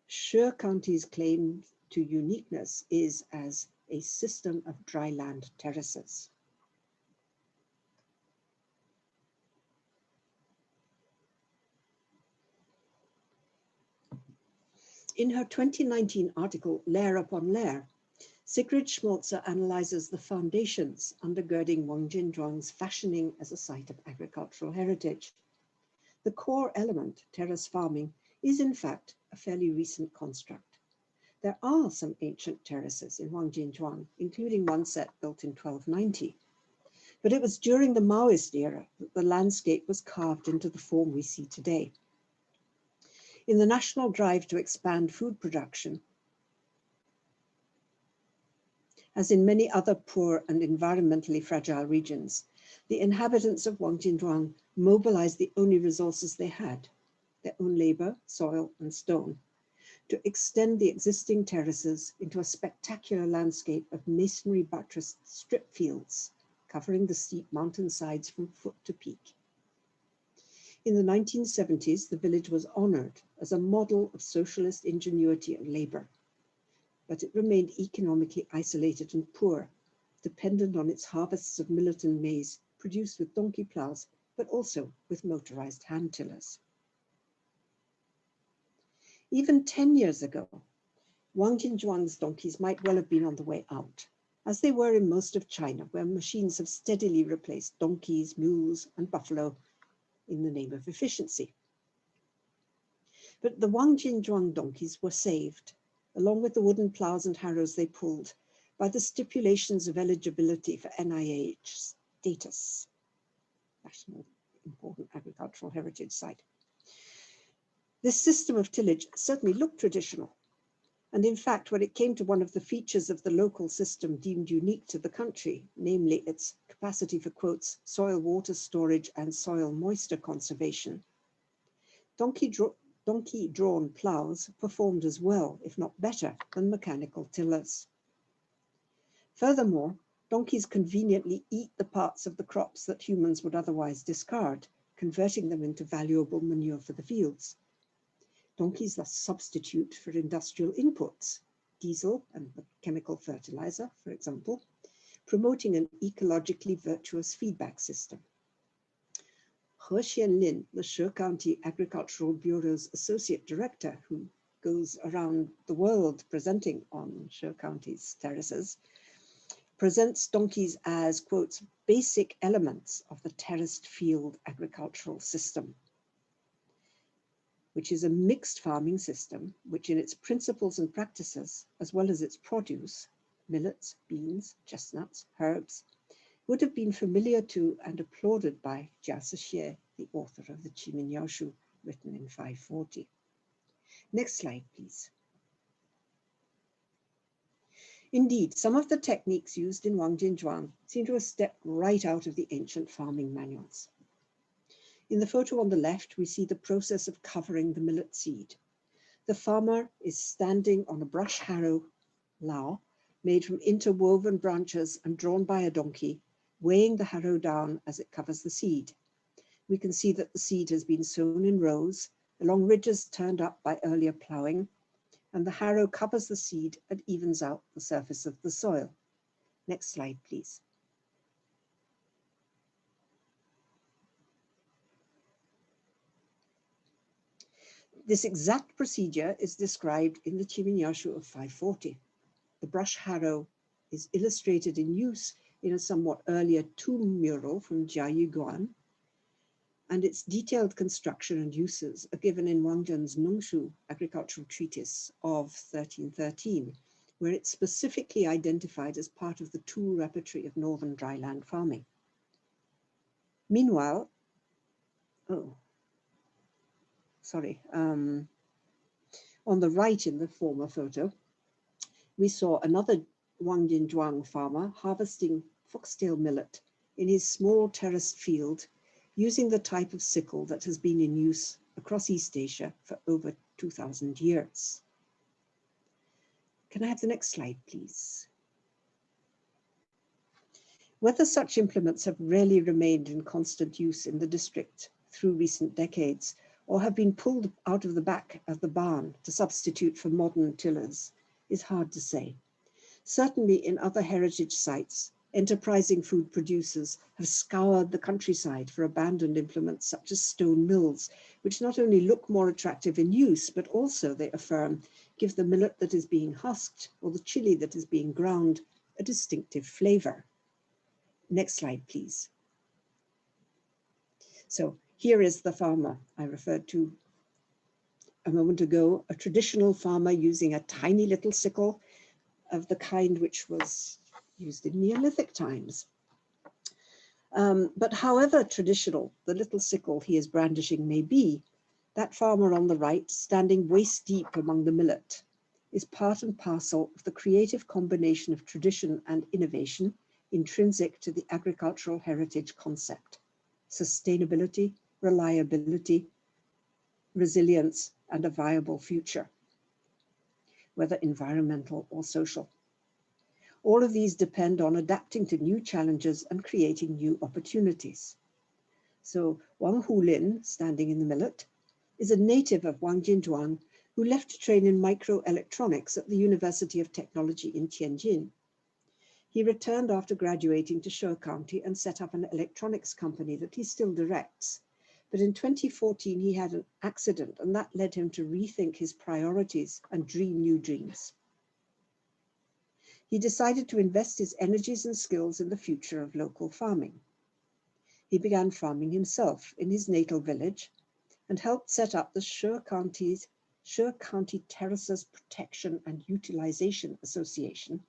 She County's claim to uniqueness is as a system of dryland terraces. In her 2019 article, Layer Upon Layer, Sigrid Schmolzer analyzes the foundations undergirding Wangjinzhuang's fashioning as a site of agricultural heritage. The core element, terrace farming, is in fact a fairly recent construct. There are some ancient terraces in Wangjinzhuang, including one set built in 1290. But it was during the Maoist era that the landscape was carved into the form we see today. In the national drive to expand food production, as in many other poor and environmentally fragile regions, the inhabitants of Wangjinzhuang mobilized the only resources they had, their own labor, soil, and stone, to extend the existing terraces into a spectacular landscape of masonry buttressed strip fields, covering the steep mountainsides from foot to peak. In the 1970s, the village was honored as a model of socialist ingenuity and labor, but it remained economically isolated and poor, dependent on its harvests of millet and maize produced with donkey plows, but also with motorized hand tillers. Even 10 years ago, Wangjinzhuang's donkeys might well have been on the way out, as they were in most of China, where machines have steadily replaced donkeys, mules, and buffalo in the name of efficiency. But the Wangjinzhuang donkeys were saved, along with the wooden plows and harrows they pulled, by the stipulations of eligibility for NIH status, National Important Agricultural Heritage Site. This system of tillage certainly looked traditional, and in fact, when it came to one of the features of the local system deemed unique to the country, namely its capacity for, quotes, soil water storage and soil moisture conservation, donkey-drawn plows performed as well, if not better, than mechanical tillers. Furthermore, donkeys conveniently eat the parts of the crops that humans would otherwise discard, converting them into valuable manure for the fields. Donkeys thus substitute for industrial inputs, diesel and chemical fertilizer, for example, promoting an ecologically virtuous feedback system. He Xianlin, the She County Agricultural Bureau's associate director, who goes around the world presenting on She County's terraces, presents donkeys as, quotes, basic elements of the terraced field agricultural system, which is a mixed farming system, which in its principles and practices, as well as its produce, millets, beans, chestnuts, herbs, would have been familiar to and applauded by Jia Zixie, the author of the Qiminyao, written in 540. Next slide, please. Indeed, some of the techniques used in Wangjinzhuang seem to have stepped right out of the ancient farming manuals. In the photo on the left, we see the process of covering the millet seed. The farmer is standing on a brush harrow, lao, made from interwoven branches and drawn by a donkey, weighing the harrow down as it covers the seed. We can see that the seed has been sown in rows, along ridges turned up by earlier ploughing, and the harrow covers the seed and evens out the surface of the soil. Next slide, please. This exact procedure is described in the Qiminyao of 540. The brush harrow is illustrated in use in a somewhat earlier tomb mural from Jia Yuguan, and its detailed construction and uses are given in Wang Zhen's Nongshu agricultural treatise of 1313, where it's specifically identified as part of the tool repertory of northern dryland farming. Meanwhile, on the right in the former photo, we saw another Wangjinzhuang farmer harvesting foxtail millet in his small terraced field using the type of sickle that has been in use across East Asia for over 2,000 years. Can I have the next slide, please? Whether such implements have rarely remained in constant use in the district through recent decades, or have been pulled out of the back of the barn to substitute for modern tillers, is hard to say. Certainly in other heritage sites, enterprising food producers have scoured the countryside for abandoned implements such as stone mills, which not only look more attractive in use, but also, they affirm, give the millet that is being husked or the chili that is being ground a distinctive flavor. Next slide, please. So here is the farmer I referred to a moment ago, a traditional farmer using a tiny little sickle of the kind which was used in Neolithic times. But however traditional the little sickle he is brandishing may be, that farmer on the right, standing waist deep among the millet, is part and parcel of the creative combination of tradition and innovation intrinsic to the agricultural heritage concept: sustainability, reliability, resilience, and a viable future, whether environmental or social. All of these depend on adapting to new challenges and creating new opportunities. So Wang Hulin, standing in the millet, is a native of Wangjinzhuang who left to train in microelectronics at the University of Technology in Tianjin. He returned after graduating to She County and set up an electronics company that he still directs. But in 2014, he had an accident, and that led him to rethink his priorities and dream new dreams. He decided to invest his energies and skills in the future of local farming. He began farming himself in his natal village and helped set up the She County Terraces Protection and Utilization Association,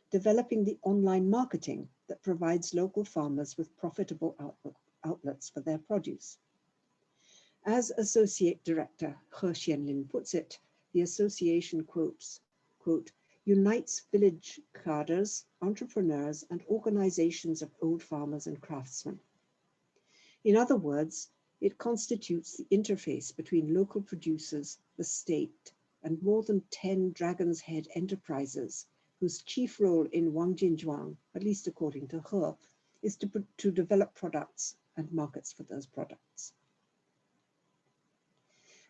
developing the online marketing that provides local farmers with profitable outlets for their produce. As Associate Director He Xianlin puts it, the association quote, unites village cadres, entrepreneurs, and organizations of old farmers and craftsmen. In other words, it constitutes the interface between local producers, the state, and more than 10 Dragon's Head enterprises, whose chief role in Wangjinzhuang, at least according to He, is to develop products and markets for those products.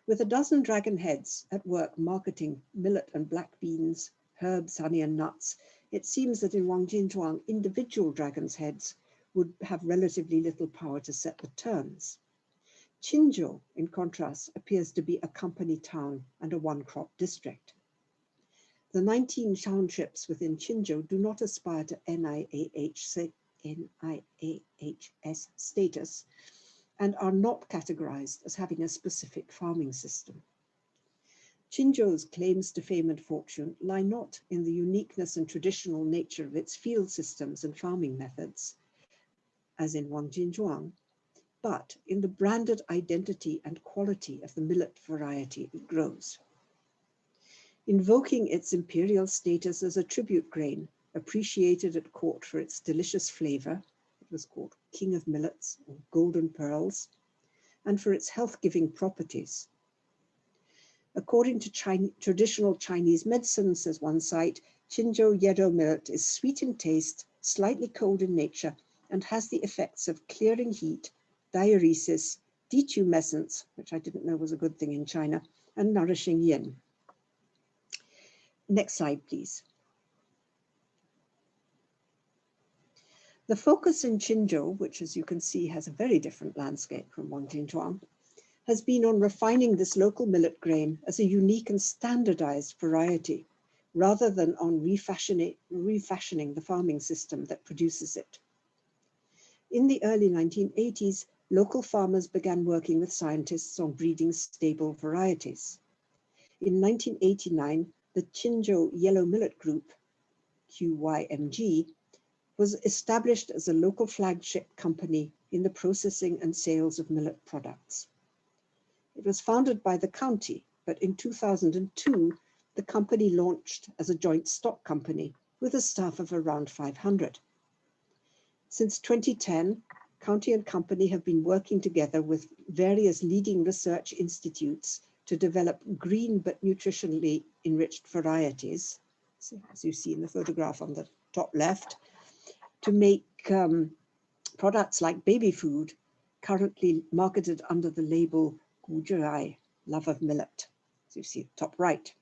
With a dozen dragon heads at work marketing millet and black beans, herbs, honey, and nuts, it seems that in Wangjinzhuang, individual dragon's heads would have relatively little power to set the terms. Qinzhou, in contrast, appears to be a company town and a one-crop district. The 19 townships within Qinzhou do not aspire to NIAHS status and are not categorized as having a specific farming system. Qinzhou's claims to fame and fortune lie not in the uniqueness and traditional nature of its field systems and farming methods, as in Wangjinzhuang, but in the branded identity and quality of the millet variety it grows. Invoking its imperial status as a tribute grain, appreciated at court for its delicious flavor, it was called King of Millets or Golden Pearls, and for its health-giving properties. According to traditional Chinese medicine, says one site, Qinzhou yellow millet is sweet in taste, slightly cold in nature, and has the effects of clearing heat, diuresis, detumescence, which I didn't know was a good thing in China, and nourishing yin. Next slide, please. The focus in Qinzhou, which as you can see has a very different landscape from Wangjinzhuang, has been on refining this local millet grain as a unique and standardized variety, rather than on refashioning the farming system that produces it. In the early 1980s, local farmers began working with scientists on breeding stable varieties. In 1989, the Qinzhou Yellow Millet Group, QYMG, was established as a local flagship company in the processing and sales of millet products. It was founded by the county, but in 2002, the company launched as a joint stock company with a staff of around 500. Since 2010, county and company have been working together with various leading research institutes to develop green but nutritionally enriched varieties, as you see in the photograph on the top left, to make products like baby food, currently marketed under the label Gujirai, love of millet, as you see at the top right.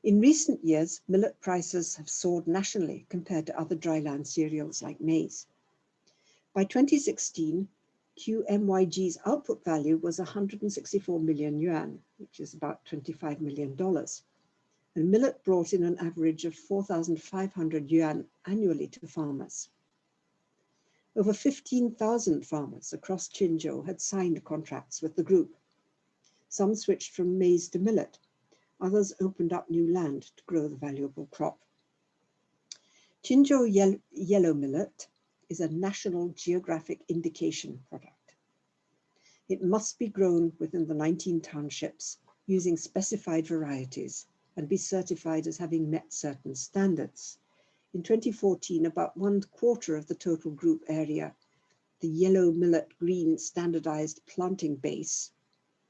In recent years, millet prices have soared nationally compared to other dryland cereals like maize. By 2016, QMYG's output value was 164 million yuan, which is about $25 million. And millet brought in an average of 4,500 yuan annually to farmers. Over 15,000 farmers across Qinzhou had signed contracts with the group. Some switched from maize to millet. Others opened up new land to grow the valuable crop. Qinzhou yellow millet is a national geographic indication product. It must be grown within the 19 townships using specified varieties and be certified as having met certain standards. In 2014, about 1/4 of the total group area, the yellow millet green standardized planting base,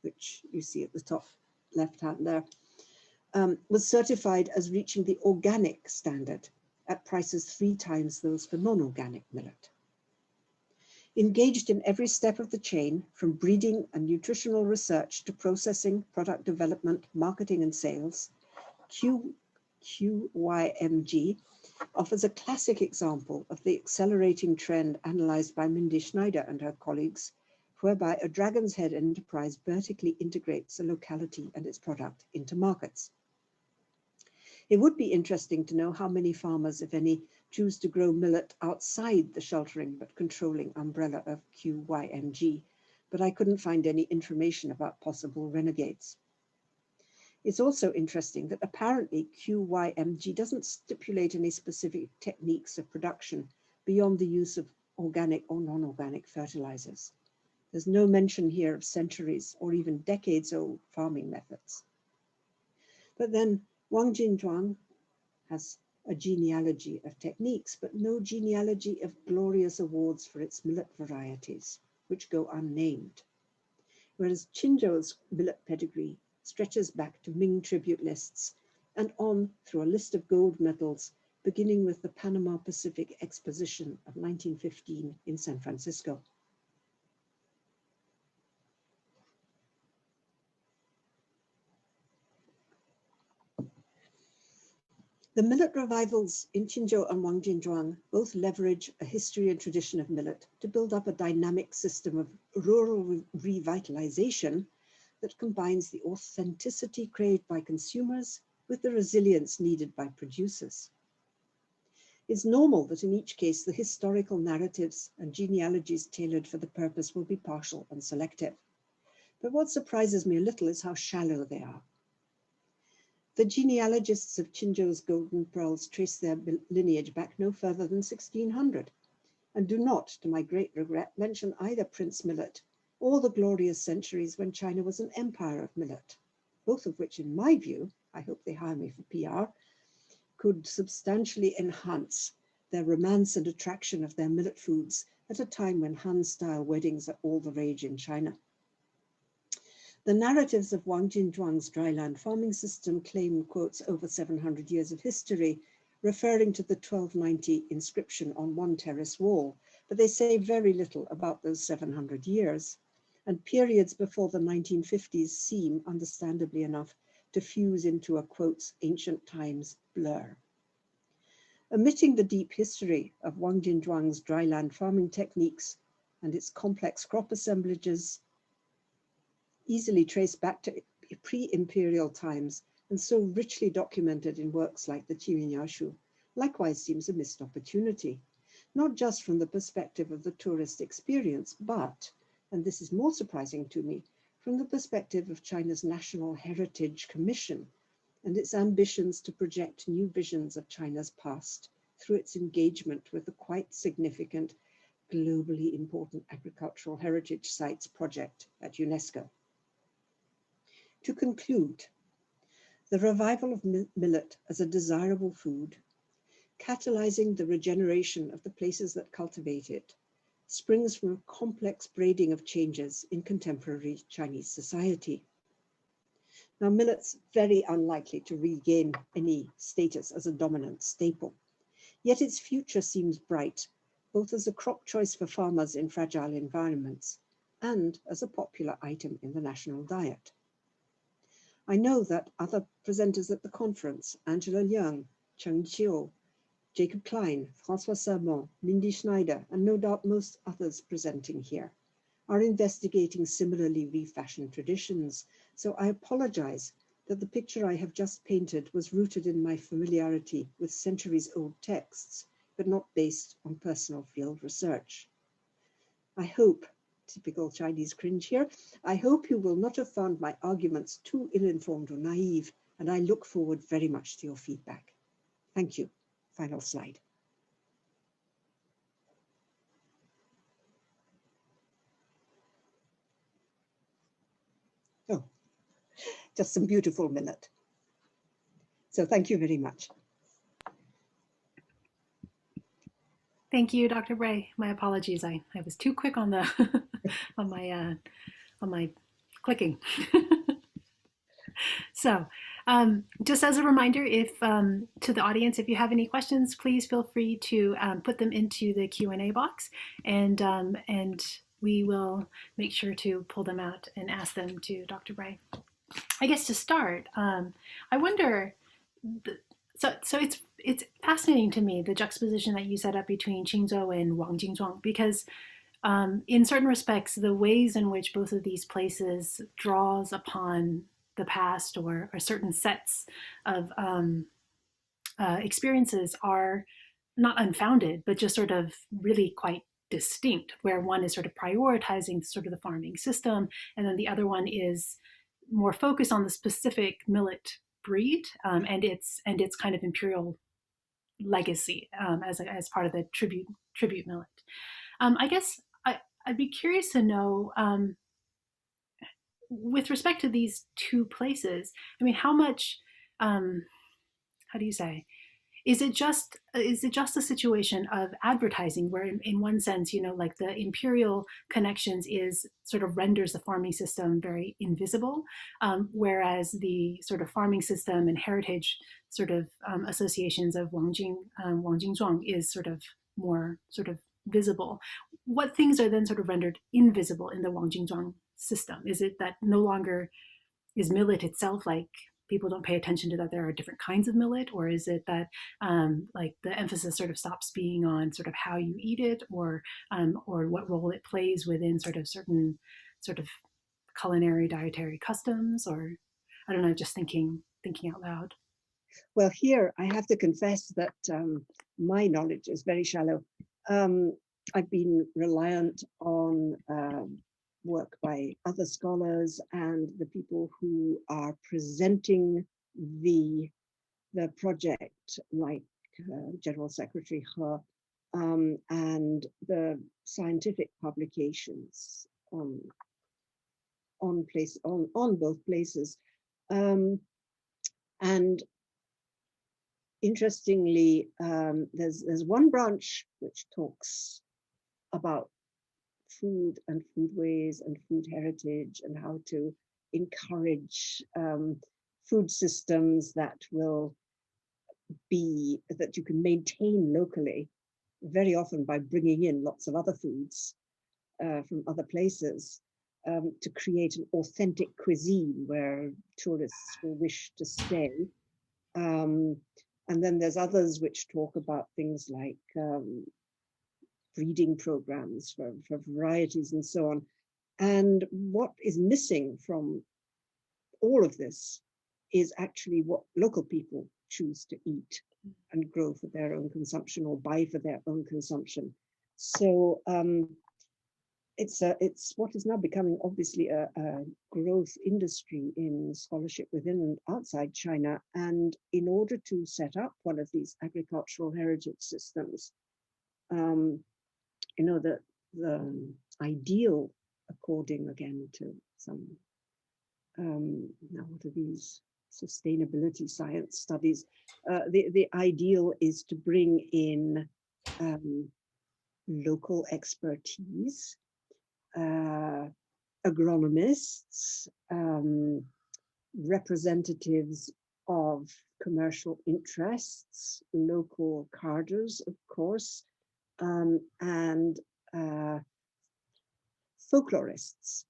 which you see at the top left hand there, was certified as reaching the organic standard at prices 3 times those for non-organic millet. Engaged in every step of the chain, from breeding and nutritional research to processing, product development, marketing and sales, QYMG offers a classic example of the accelerating trend analyzed by Mindy Schneider and her colleagues, whereby a dragon's head enterprise vertically integrates a locality and its product into markets. It would be interesting to know how many farmers, if any, choose to grow millet outside the sheltering but controlling umbrella of QYMG, but I couldn't find any information about possible renegades. It's also interesting that apparently QYMG doesn't stipulate any specific techniques of production beyond the use of organic or non-organic fertilizers. There's no mention here of centuries or even decades-old farming methods. But then Wangjinzhuang has a genealogy of techniques, but no genealogy of glorious awards for its millet varieties, which go unnamed. Whereas Qinzhou's millet pedigree stretches back to Ming tribute lists and on through a list of gold medals, beginning with the Panama Pacific Exposition of 1915 in San Francisco. The millet revivals in Qinzhou and Wangjinzhuang both leverage a history and tradition of millet to build up a dynamic system of rural revitalization that combines the authenticity craved by consumers with the resilience needed by producers. It's normal that in each case, the historical narratives and genealogies tailored for the purpose will be partial and selective. But what surprises me a little is how shallow they are. The genealogists of Qinzhou's golden pearls trace their lineage back no further than 1600, and do not, to my great regret, mention either Prince Millet or the glorious centuries when China was an empire of millet, both of which, in my view, I hope they hire me for PR, could substantially enhance their romance and attraction of their millet foods at a time when Han-style weddings are all the rage in China. The narratives of Wangjinzhuang's dryland farming system claim, quotes, over 700 years of history, referring to the 1290 inscription on one terrace wall, but they say very little about those 700 years, and periods before the 1950s seem, understandably enough, to fuse into a, quotes, ancient times blur. Omitting the deep history of Wangjinzhuang's dryland farming techniques and its complex crop assemblages, easily traced back to pre-imperial times and so richly documented in works like the Qiyuanyashu, likewise seems a missed opportunity, not just from the perspective of the tourist experience, but, and this is more surprising to me, from the perspective of China's National Heritage Commission and its ambitions to project new visions of China's past through its engagement with the quite significant, globally important agricultural heritage sites project at UNESCO. To conclude, the revival of millet as a desirable food, catalyzing the regeneration of the places that cultivate it, springs from a complex braiding of changes in contemporary Chinese society. Now, millet's very unlikely to regain any status as a dominant staple, yet its future seems bright, both as a crop choice for farmers in fragile environments and as a popular item in the national diet. I know that other presenters at the conference, Angela Liang, Cheng Qiu, Jacob Klein, François Sermon, Mindy Schneider, and no doubt most others presenting here, are investigating similarly refashioned traditions, so I apologize that the picture I have just painted was rooted in my familiarity with centuries-old texts, but not based on personal field research. I hope, typical Chinese cringe here, I hope you will not have found my arguments too ill-informed or naive, and I look forward very much to your feedback. Thank you. Final slide. Oh, just some beautiful millet. So thank you very much. Thank you, Dr. Bray. My apologies. I was too quick on the on my clicking. So just as a reminder, if to the audience, if you have any questions, please feel free to put them into the Q&A box, and we will make sure to pull them out and ask them to Dr. Bray. I guess to start, I wonder, so it's fascinating to me, the juxtaposition that you set up between Qinzhou and Wangjinzhuang, because in certain respects, the ways in which both of these places draws upon the past or certain sets of experiences are not unfounded, but just sort of really quite distinct, where one is sort of prioritizing sort of the farming system, and then the other one is more focused on the specific millet breed and its kind of imperial legacy as part of the tribute millet. I guess I'd be curious to know, with respect to these two places, I mean, how much, how do you say, is it just a situation of advertising where in one sense, you know, like the imperial connections is sort of renders the farming system very invisible, whereas the sort of farming system and heritage sort of associations of Wangjinzhuang is sort of more sort of visible. What things are then sort of rendered invisible in the Wangjinzhuang system? Is it that no longer is millet itself, like people don't pay attention to that there are different kinds of millet, or is it that like the emphasis sort of stops being on sort of how you eat it, or what role it plays within sort of certain sort of culinary dietary customs, or I don't know, just thinking out loud. Well, here I have to confess that my knowledge is very shallow. I've been reliant on work by other scholars and the people who are presenting the project, like General Secretary He, and the scientific publications on both places. And interestingly, there's one branch which talks about food and foodways and food heritage and how to encourage food systems that you can maintain locally, very often by bringing in lots of other foods from other places, to create an authentic cuisine where tourists will wish to stay. And then there's others which talk about things like breeding programs for varieties and so on. And what is missing from all of this is actually what local people choose to eat and grow for their own consumption or buy for their own consumption. So it's what is now becoming obviously a growth industry in scholarship within and outside China. And in order to set up one of these agricultural heritage systems, you know, the ideal, according again to some, now what are these sustainability science studies, the ideal is to bring in local expertise, agronomists, representatives of commercial interests, local cadres, of course, and folklorists.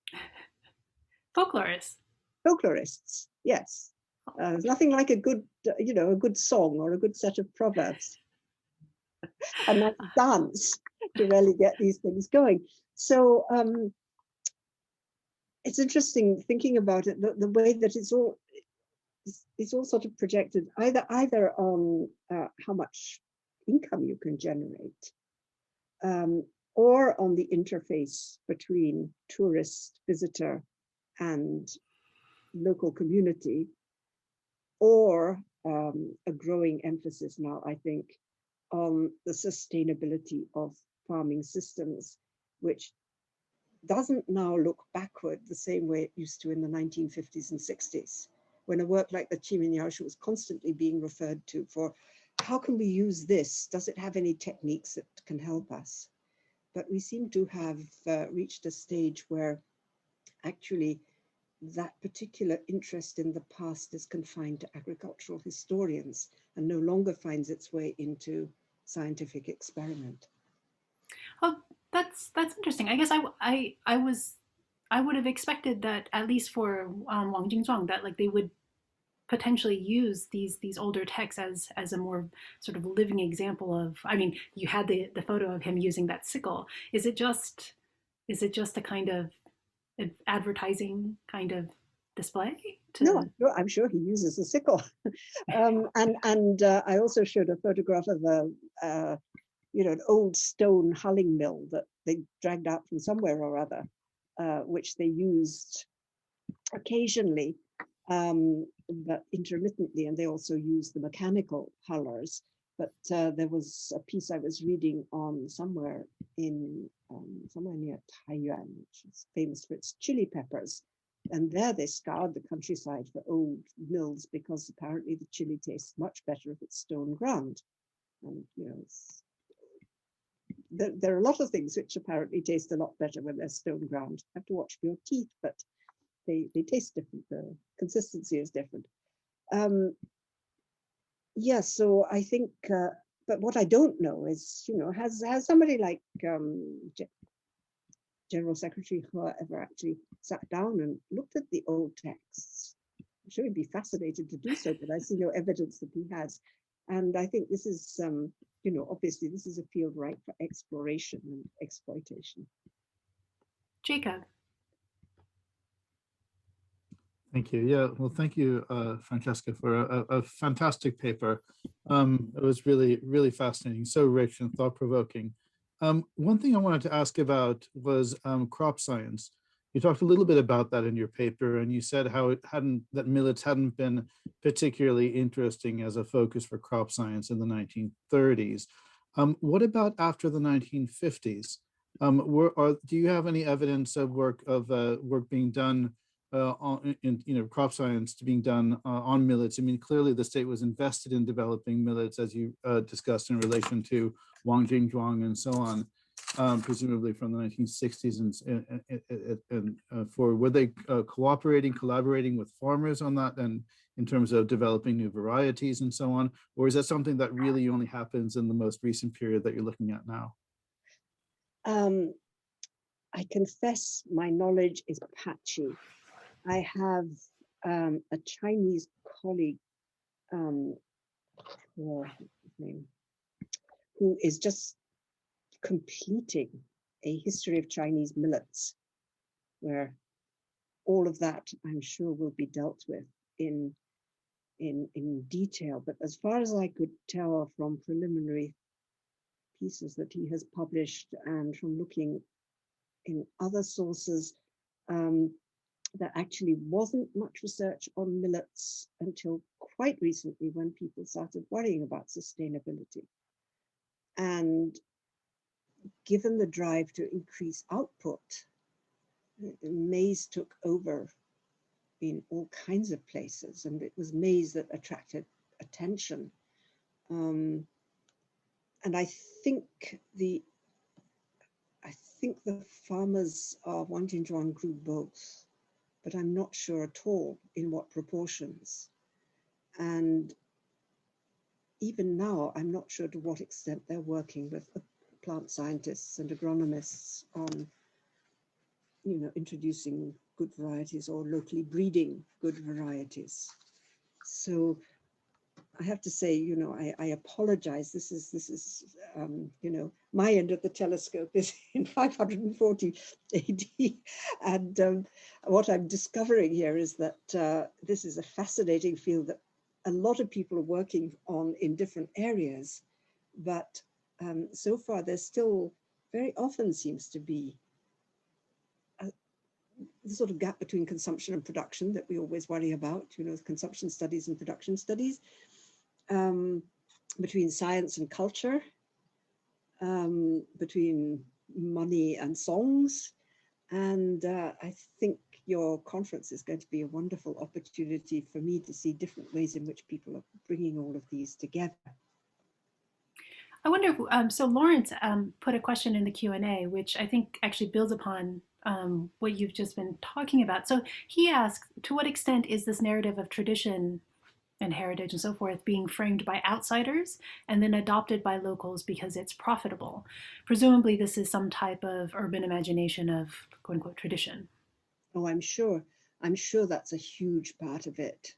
Folklorists, yes. There's nothing like a good, a good song or a good set of proverbs. A nice dance to really get these things going. So it's interesting thinking about it, the way that it's all sort of projected either on how much income you can generate, or on the interface between tourist, visitor, and local community, or a growing emphasis now, I think, on the sustainability of farming systems, which doesn't now look backward the same way it used to in the 1950s and 60s, when a work like the Qimingyaoshu was constantly being referred to for how can we use this? Does it have any techniques that can help us? But we seem to have reached a stage where actually that particular interest in the past is confined to agricultural historians and no longer finds its way into scientific experiment. Oh, that's interesting. I guess I would have expected that, at least for Wangjinzhuang, that like they would potentially use these older texts as a more sort of living example of. I mean, you had the photo of him using that sickle. Is it just a kind of advertising kind of display? No, I'm sure he uses a sickle. and I also showed a photograph of an old stone hulling mill that they dragged out from somewhere or other, which they used occasionally, but intermittently, and they also used the mechanical hullers. But there was a piece I was reading on somewhere near Taiyuan, which is famous for its chili peppers. And there they scoured the countryside for old mills because apparently the chili tastes much better if it's stone ground. And there are a lot of things which apparently taste a lot better when they're stone ground. You have to watch for your teeth, but they taste different. The consistency is different. So I think, but what I don't know is, has somebody like General Secretary He ever actually sat down and looked at the old texts? I'm sure he'd be fascinated to do so, but I see no evidence that he has. And I think this is, obviously this is a field ripe for exploration and exploitation. Jacob. Thank you. Yeah, well, thank you, Francesca, for a fantastic paper. It was really, really fascinating, so rich and thought-provoking. One thing I wanted to ask about was crop science. You talked a little bit about that in your paper, and you said how that millets hadn't been particularly interesting as a focus for crop science in the 1930s. What about after the 1950s? Do you have any evidence of work being done in crop science being done on millets? I mean, clearly the state was invested in developing millets, as you discussed in relation to Wangjinzhuang and so on, presumably from the 1960s. Were they collaborating with farmers on that, and in terms of developing new varieties and so on? Or is that something that really only happens in the most recent period that you're looking at now? I confess my knowledge is patchy. I have a Chinese colleague, who is just completing a history of Chinese millets, where all of that, I'm sure, will be dealt with in detail. But as far as I could tell from preliminary pieces that he has published and from looking in other sources, there actually wasn't much research on millets until quite recently, when people started worrying about sustainability. And given the drive to increase output, maize took over in all kinds of places, and it was maize that attracted attention. And I think the farmers of Wangjinzhuang grew both. but I'm not sure at all in what proportions. And even now, I'm not sure to what extent they're working with plant scientists and agronomists on, introducing good varieties or locally breeding good varieties. So I have to say, I apologize. This is my end of the telescope is in 540 AD. And what I'm discovering here is that this is a fascinating field that a lot of people are working on in different areas. But so far, there still very often seems to be the sort of gap between consumption and production that we always worry about, consumption studies and production studies. Between science and culture, between money and songs. And I think your conference is going to be a wonderful opportunity for me to see different ways in which people are bringing all of these together. I wonder if, so Lawrence put a question in the Q&A, which I think actually builds upon what you've just been talking about. So he asked, to what extent is this narrative of tradition and heritage and so forth being framed by outsiders and then adopted by locals because it's profitable? Presumably this is some type of urban imagination of quote unquote tradition. Oh, I'm sure that's a huge part of it,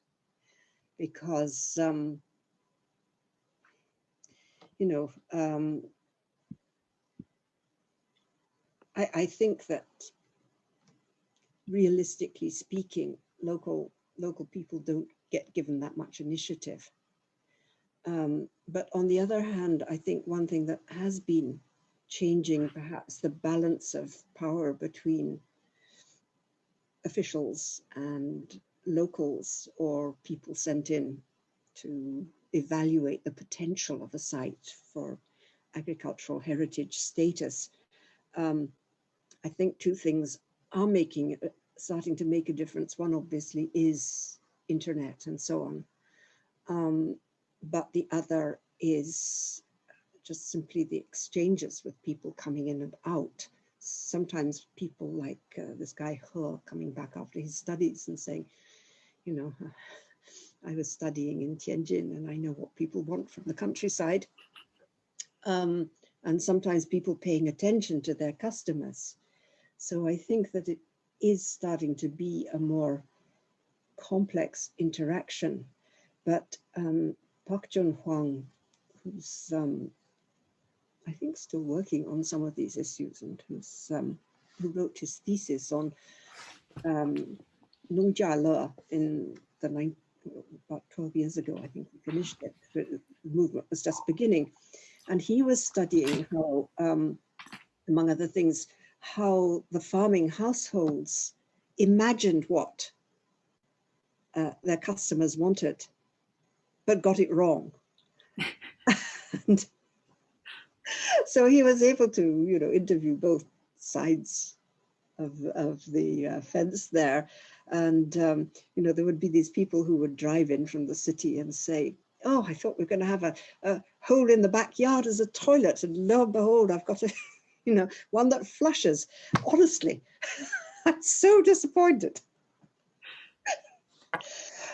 because I think that realistically speaking, local people don't get given that much initiative. But on the other hand, I think one thing that has been changing perhaps the balance of power between officials and locals or people sent in to evaluate the potential of a site for agricultural heritage status. I think two things are starting to make a difference. One obviously is internet and so on. But the other is just simply the exchanges with people coming in and out. Sometimes people like this guy He coming back after his studies and saying, I was studying in Tianjin and I know what people want from the countryside. And sometimes people paying attention to their customers. So I think that it is starting to be a more complex interaction. But Park Jun-Hwang, who's I think still working on some of these issues, and who wrote his thesis on Nongjiale in about 12 years ago, I think he finished it. The movement was just beginning. And he was studying how, among other things, how the farming households imagined what their customers wanted, but got it wrong. And so he was able to, interview both sides of the fence there. And, there would be these people who would drive in from the city and say, oh, I thought we were going to have a hole in the backyard as a toilet. And lo and behold, I've got one that flushes. Honestly, I'm so disappointed.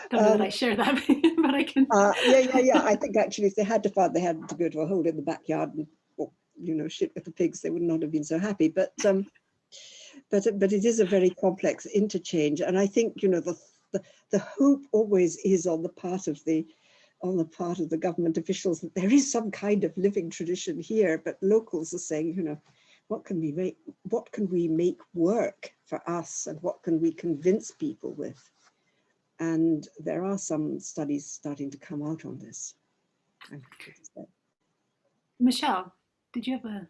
Don't know that I share that opinion, but I can. Yeah. I think actually if they had to find, they had to go to a hole in the backyard and, shit with the pigs, they would not have been so happy. But it is a very complex interchange. And I think, the hope always is on the part of the government officials that there is some kind of living tradition here, but locals are saying, what can we make work for us, and what can we convince people with? And there are some studies starting to come out on this. Michelle, did you have a?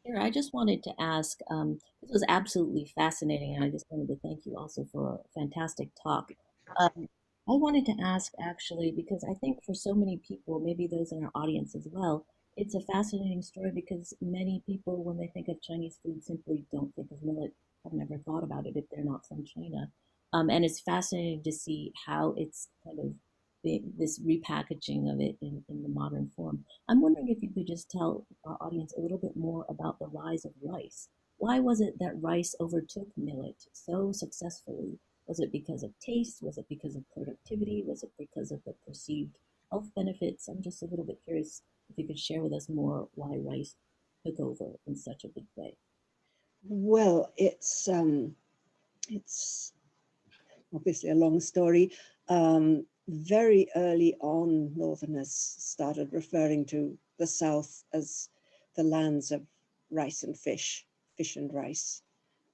Sure, I just wanted to ask, this was absolutely fascinating, and I just wanted to thank you also for a fantastic talk. I wanted to ask actually, because I think for so many people, maybe those in our audience as well, it's a fascinating story because many people, when they think of Chinese food, simply don't think of millet, have never thought about it if they're not from China. And it's fascinating to see how it's kind of this repackaging of it in the modern form. I'm wondering if you could just tell our audience a little bit more about the rise of rice. Why was it that rice overtook millet so successfully? Was it because of taste? Was it because of productivity? Was it because of the perceived health benefits? I'm just a little bit curious if you could share with us more why rice took over in such a big way. Well, it's obviously a long story. Very early on, Northerners started referring to the South as the lands of rice and fish, fish and rice,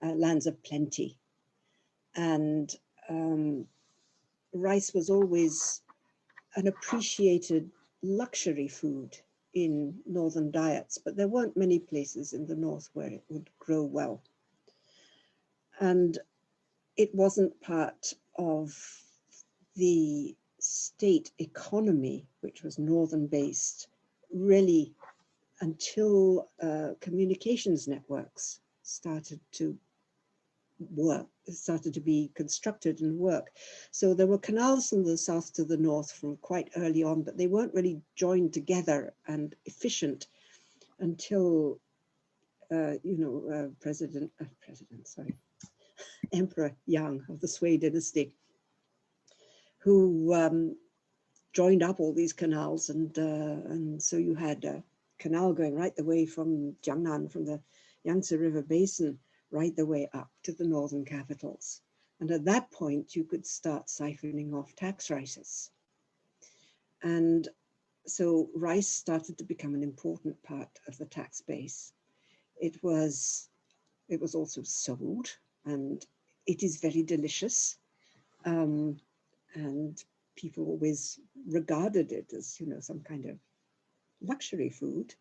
lands of plenty. And rice was always an appreciated luxury food in Northern diets, but there weren't many places in the North where it would grow well. And it wasn't part of the state economy, which was Northern based, really until communications networks started to be constructed and work. So there were canals from the south to the north from quite early on, but they weren't really joined together and efficient until, Emperor Yang of the Sui dynasty, who joined up all these canals, and so you had a canal going right the way from Jiangnan, from the Yangtze River Basin, right the way up to the northern capitals. And at that point, you could start siphoning off tax rices. And so rice started to become an important part of the tax base. It was also sold, and it is very delicious. And people always regarded it as, some kind of luxury food.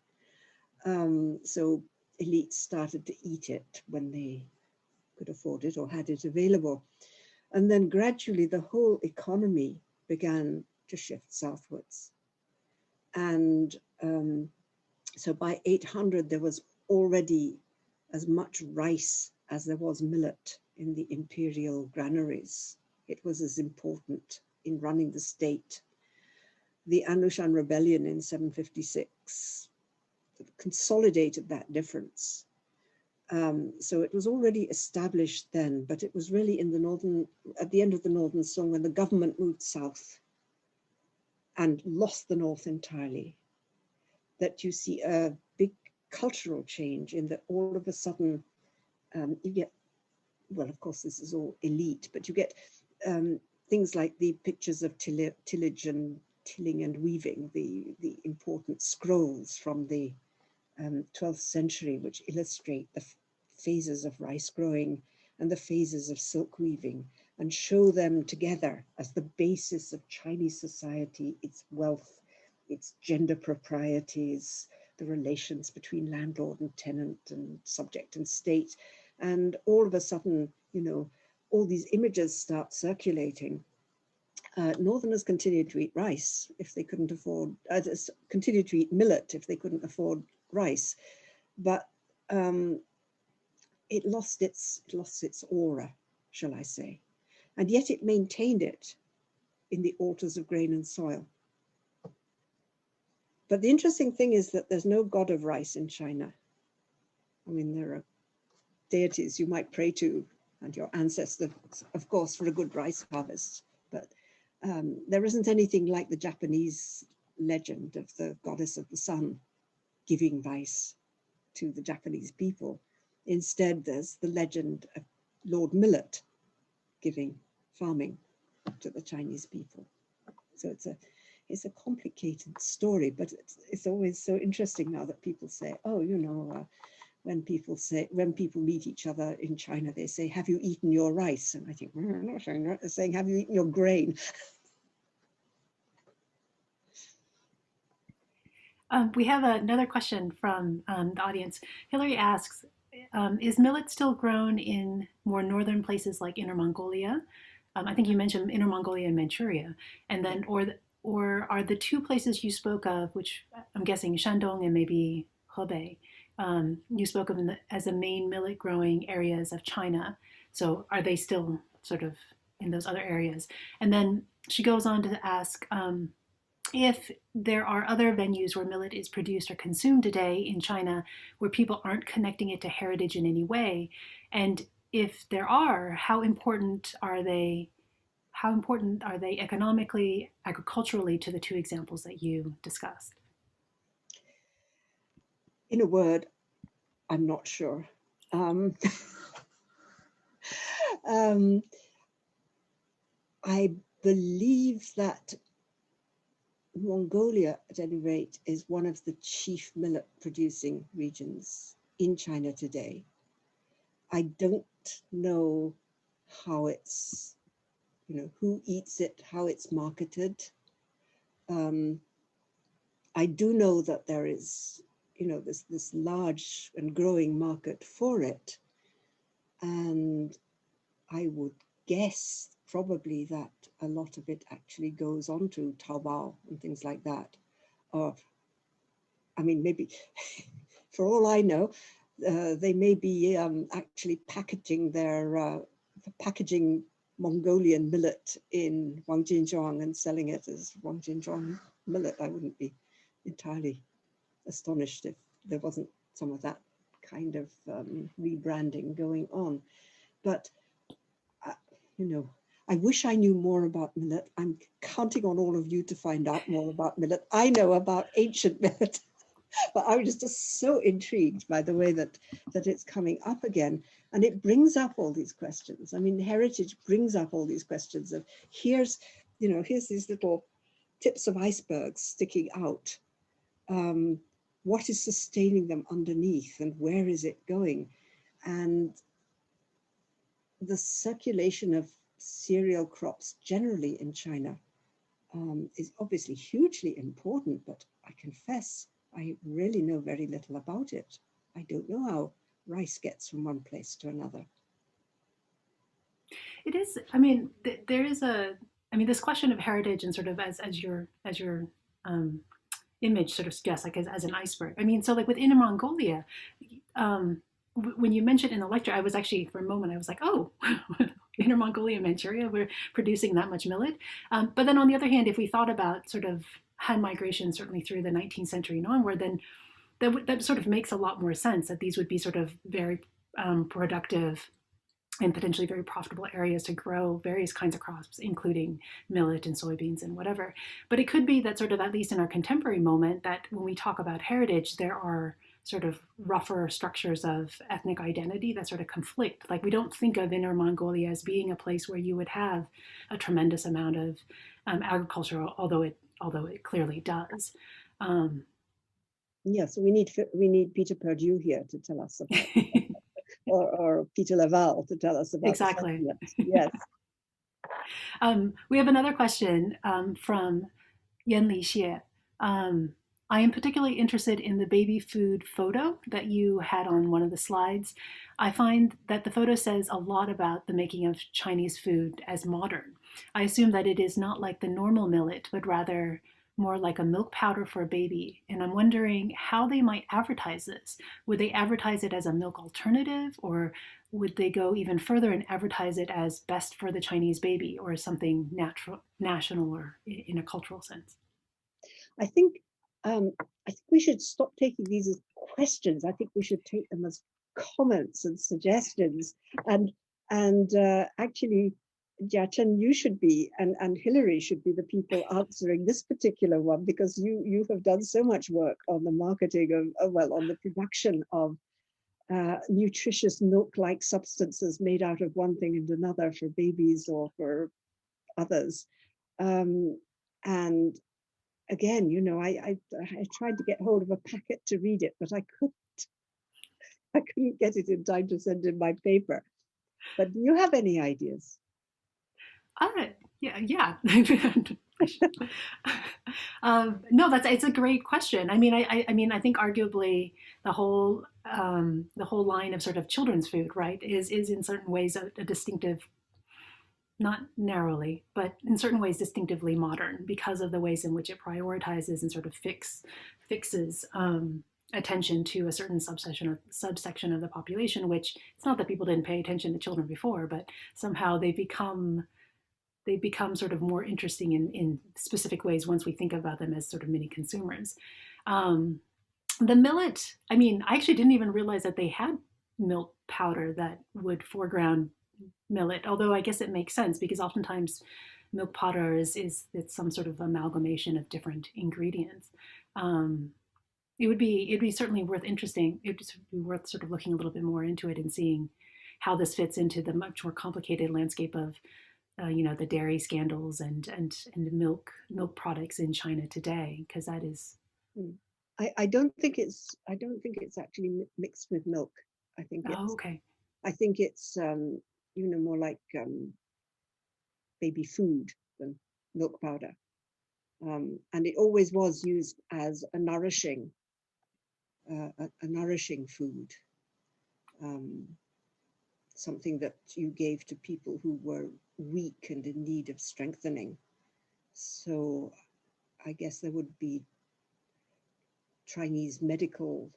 So elites started to eat it when they could afford it or had it available. And then gradually the whole economy began to shift southwards. And so by 800, there was already as much rice as there was millet in the imperial granaries. It was as important in running the state. The Anushan rebellion in 756 consolidated that difference. So it was already established then, but it was really in the at the end of the Northern Song, when the government moved south and lost the north entirely, that you see a big cultural change in that all of a sudden you get, well, of course, this is all elite, but you get things like the pictures of tillage and tilling and weaving, the important scrolls from the 12th century, which illustrate the phases of rice growing and the phases of silk weaving, and show them together as the basis of Chinese society, its wealth, its gender proprieties, the relations between landlord and tenant and subject and state. And all of a sudden, all these images start circulating. Northerners continued to eat rice if they couldn't afford, continued to eat millet if they couldn't afford rice, but it lost its aura, shall I say, and yet it maintained it in the altars of grain and soil. But the interesting thing is that there's no god of rice in China. I mean, there are deities you might pray to and your ancestors, of course, for a good rice harvest, but there isn't anything like the Japanese legend of the goddess of the sun giving rice to the Japanese people. Instead, there's the legend of Lord Millet giving farming to the Chinese people. So it's a complicated story, but it's always so interesting now that people say, oh, when people meet each other in China, they say, have you eaten your rice? And I think, I'm not saying that. They're saying, have you eaten your grain? We have another question from the audience. Hillary asks, is millet still grown in more northern places like Inner Mongolia? I think you mentioned Inner Mongolia and Manchuria. And then, or are the two places you spoke of, which I'm guessing Shandong and maybe Hebei, you spoke of as the main millet growing areas of China. So are they still sort of in those other areas? And then she goes on to ask, if there are other venues where millet is produced or consumed today in China where people aren't connecting it to heritage in any way, and if there are, how important are they? How important are they economically, agriculturally, to the two examples that you discussed? In a word, I'm not sure. I believe that Mongolia, at any rate, is one of the chief millet producing regions in China today. I don't know how it's, who eats it, how it's marketed. I do know that there is, this large and growing market for it. And I would guess probably that a lot of it actually goes on to Taobao and things like that. Or, I mean, maybe for all I know, they may be actually packaging packaging Mongolian millet in Wangjinzhuang and selling it as Wangjinzhuang millet. I wouldn't be entirely astonished if there wasn't some of that kind of rebranding going on. But I wish I knew more about millet. I'm counting on all of you to find out more about millet. I know about ancient millet, but I was just so intrigued by the way that it's coming up again. And it brings up all these questions. I mean, heritage brings up all these questions of here's these little tips of icebergs sticking out. What is sustaining them underneath and where is it going? And the circulation of cereal crops generally in China is obviously hugely important, but I confess I really know very little about it. I don't know how rice gets from one place to another. It is, I mean, there is this question of heritage and sort of as your image sort of suggests, like as an iceberg. I mean, so like with Inner Mongolia, when you mentioned in the lecture, I was actually, for a moment, I was like, oh, Inner Mongolia, Manchuria, we're producing that much millet. But then on the other hand, if we thought about sort of Han migration, certainly through the 19th century and onward, then that sort of makes a lot more sense that these would be sort of very productive and potentially very profitable areas to grow various kinds of crops, including millet and soybeans and whatever. But it could be that sort of, at least in our contemporary moment, that when we talk about heritage, there are sort of rougher structures of ethnic identity that sort of conflict. Like we don't think of Inner Mongolia as being a place where you would have a tremendous amount of agriculture, although it clearly does. Yeah, so we need Peter Perdue here to tell us about or Peter Laval to tell us about exactly. Yes. We have another question from Yan Li Xie. I am particularly interested in the baby food photo that you had on one of the slides. I find that the photo says a lot about the making of Chinese food as modern. I assume that it is not like the normal millet, but rather more like a milk powder for a baby. And I'm wondering how they might advertise this. Would they advertise it as a milk alternative, or would they go even further and advertise it as best for the Chinese baby, or something national or in a cultural sense? I think we should stop taking these as questions. I think we should take them as comments and suggestions. And actually, Jiachen, you should be, and Hilary should be the people answering this particular one, because you have done so much work on the marketing of on the production of nutritious milk-like substances made out of one thing and another for babies or for others. And again, I tried to get hold of a packet to read it, but I couldn't get it in time to send in my paper. But do you have any ideas? Yeah. No, it's a great question. I mean, I think arguably the whole line of sort of children's food, right, is in certain ways a distinctive, not narrowly, but in certain ways distinctively modern because of the ways in which it prioritizes and sort of fixes attention to a certain subsection of the population, which it's not that people didn't pay attention to children before, but somehow they become they become sort of more interesting in specific ways once we think about them as sort of mini consumers. The millet, I mean, I actually didn't even realize that they had milk powder that would foreground millet, although I guess it makes sense because oftentimes milk powder is it's some sort of amalgamation of different ingredients. Um, it'd be certainly worth interesting. It'd be worth sort of looking a little bit more into it and seeing how this fits into the much more complicated landscape of the dairy scandals and milk products in China today, because that is. I don't think it's actually mixed with milk. I think it's Okay. I think it's more like baby food than milk powder, and it always was used as a nourishing food, something that you gave to people who were weak and in need of strengthening. So I guess there would be Chinese medical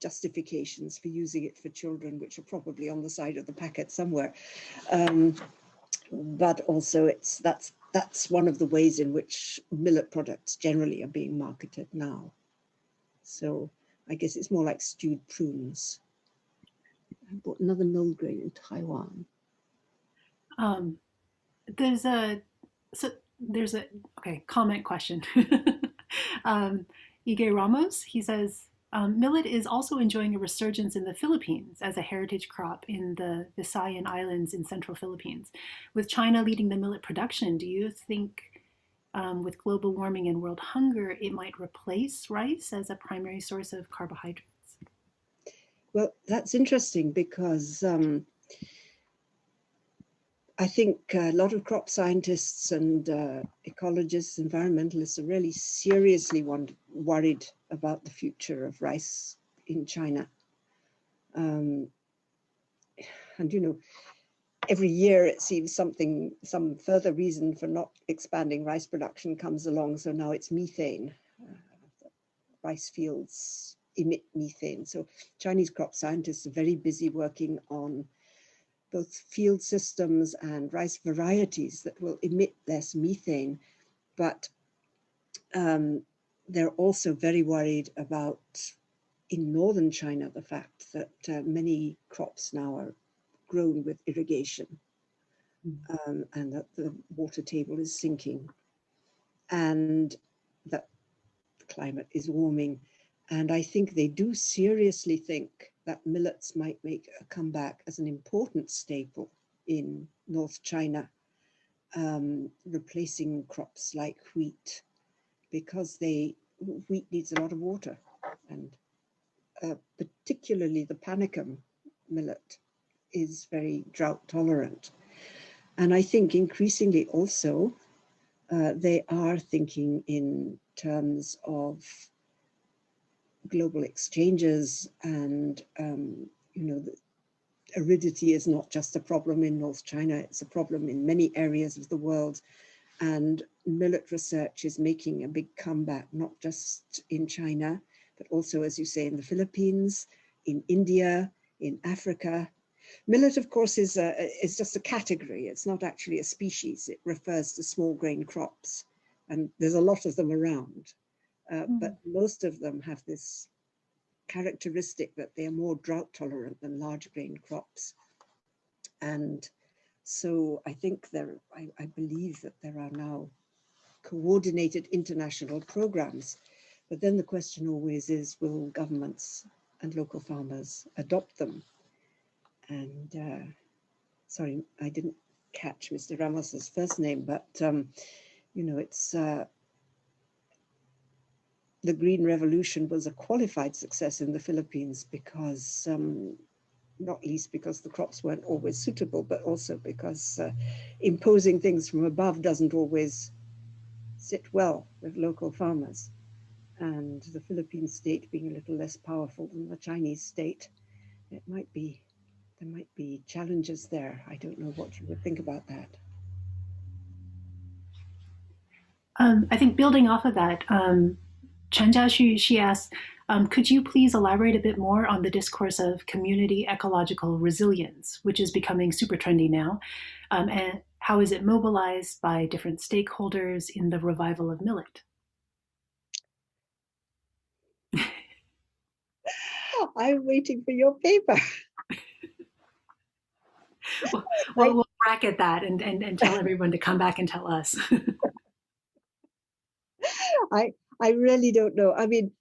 justifications for using it for children, which are probably on the side of the packet somewhere. But also that's one of the ways in which millet products generally are being marketed now. So I guess it's more like stewed prunes. I bought another mill grain in Taiwan. There's a comment question. Ige Ramos, he says, millet is also enjoying a resurgence in the Philippines as a heritage crop in the Visayan Islands in central Philippines. With China leading the millet production, do you think with global warming and world hunger, it might replace rice as a primary source of carbohydrates? Well, that's interesting because I think a lot of crop scientists and ecologists, environmentalists are really seriously worried about the future of rice in China. And, every year it seems some further reason for not expanding rice production comes along. So now it's methane. Rice fields emit methane. So Chinese crop scientists are very busy working on both field systems and rice varieties that will emit less methane. But they're also very worried about, in northern China, the fact that many crops now are grown with irrigation, and that the water table is sinking, and that the climate is warming. And I think they do seriously think that millets might make a comeback as an important staple in North China, replacing crops like wheat, because wheat needs a lot of water, and particularly the panicum millet is very drought tolerant. And I think increasingly also they are thinking in terms of global exchanges, and the aridity is not just a problem in North China, it's a problem in many areas of the world. And millet research is making a big comeback, not just in China, but also, as you say, in the Philippines, in India, in Africa. Millet, of course, is just a category. It's not actually a species. It refers to small grain crops, and there's a lot of them around. But most of them have this characteristic that they are more drought tolerant than large grain crops. And so I think I believe that there are now coordinated international programs. But then the question always is, will governments and local farmers adopt them? And sorry, I didn't catch Mr. Ramos's first name, but it's the Green Revolution was a qualified success in the Philippines because, not least because the crops weren't always suitable, but also because imposing things from above doesn't always sit well with local farmers. And the Philippine state being a little less powerful than the Chinese state, there might be challenges there. I don't know what you would think about that. I think building off of that, Chen Jiaxu, she asked, could you please elaborate a bit more on the discourse of community ecological resilience, which is becoming super trendy now, and How is it mobilized by different stakeholders in the revival of millet? I'm waiting for your paper. Well, we'll bracket that and tell everyone to come back and tell us. I really don't know. I mean,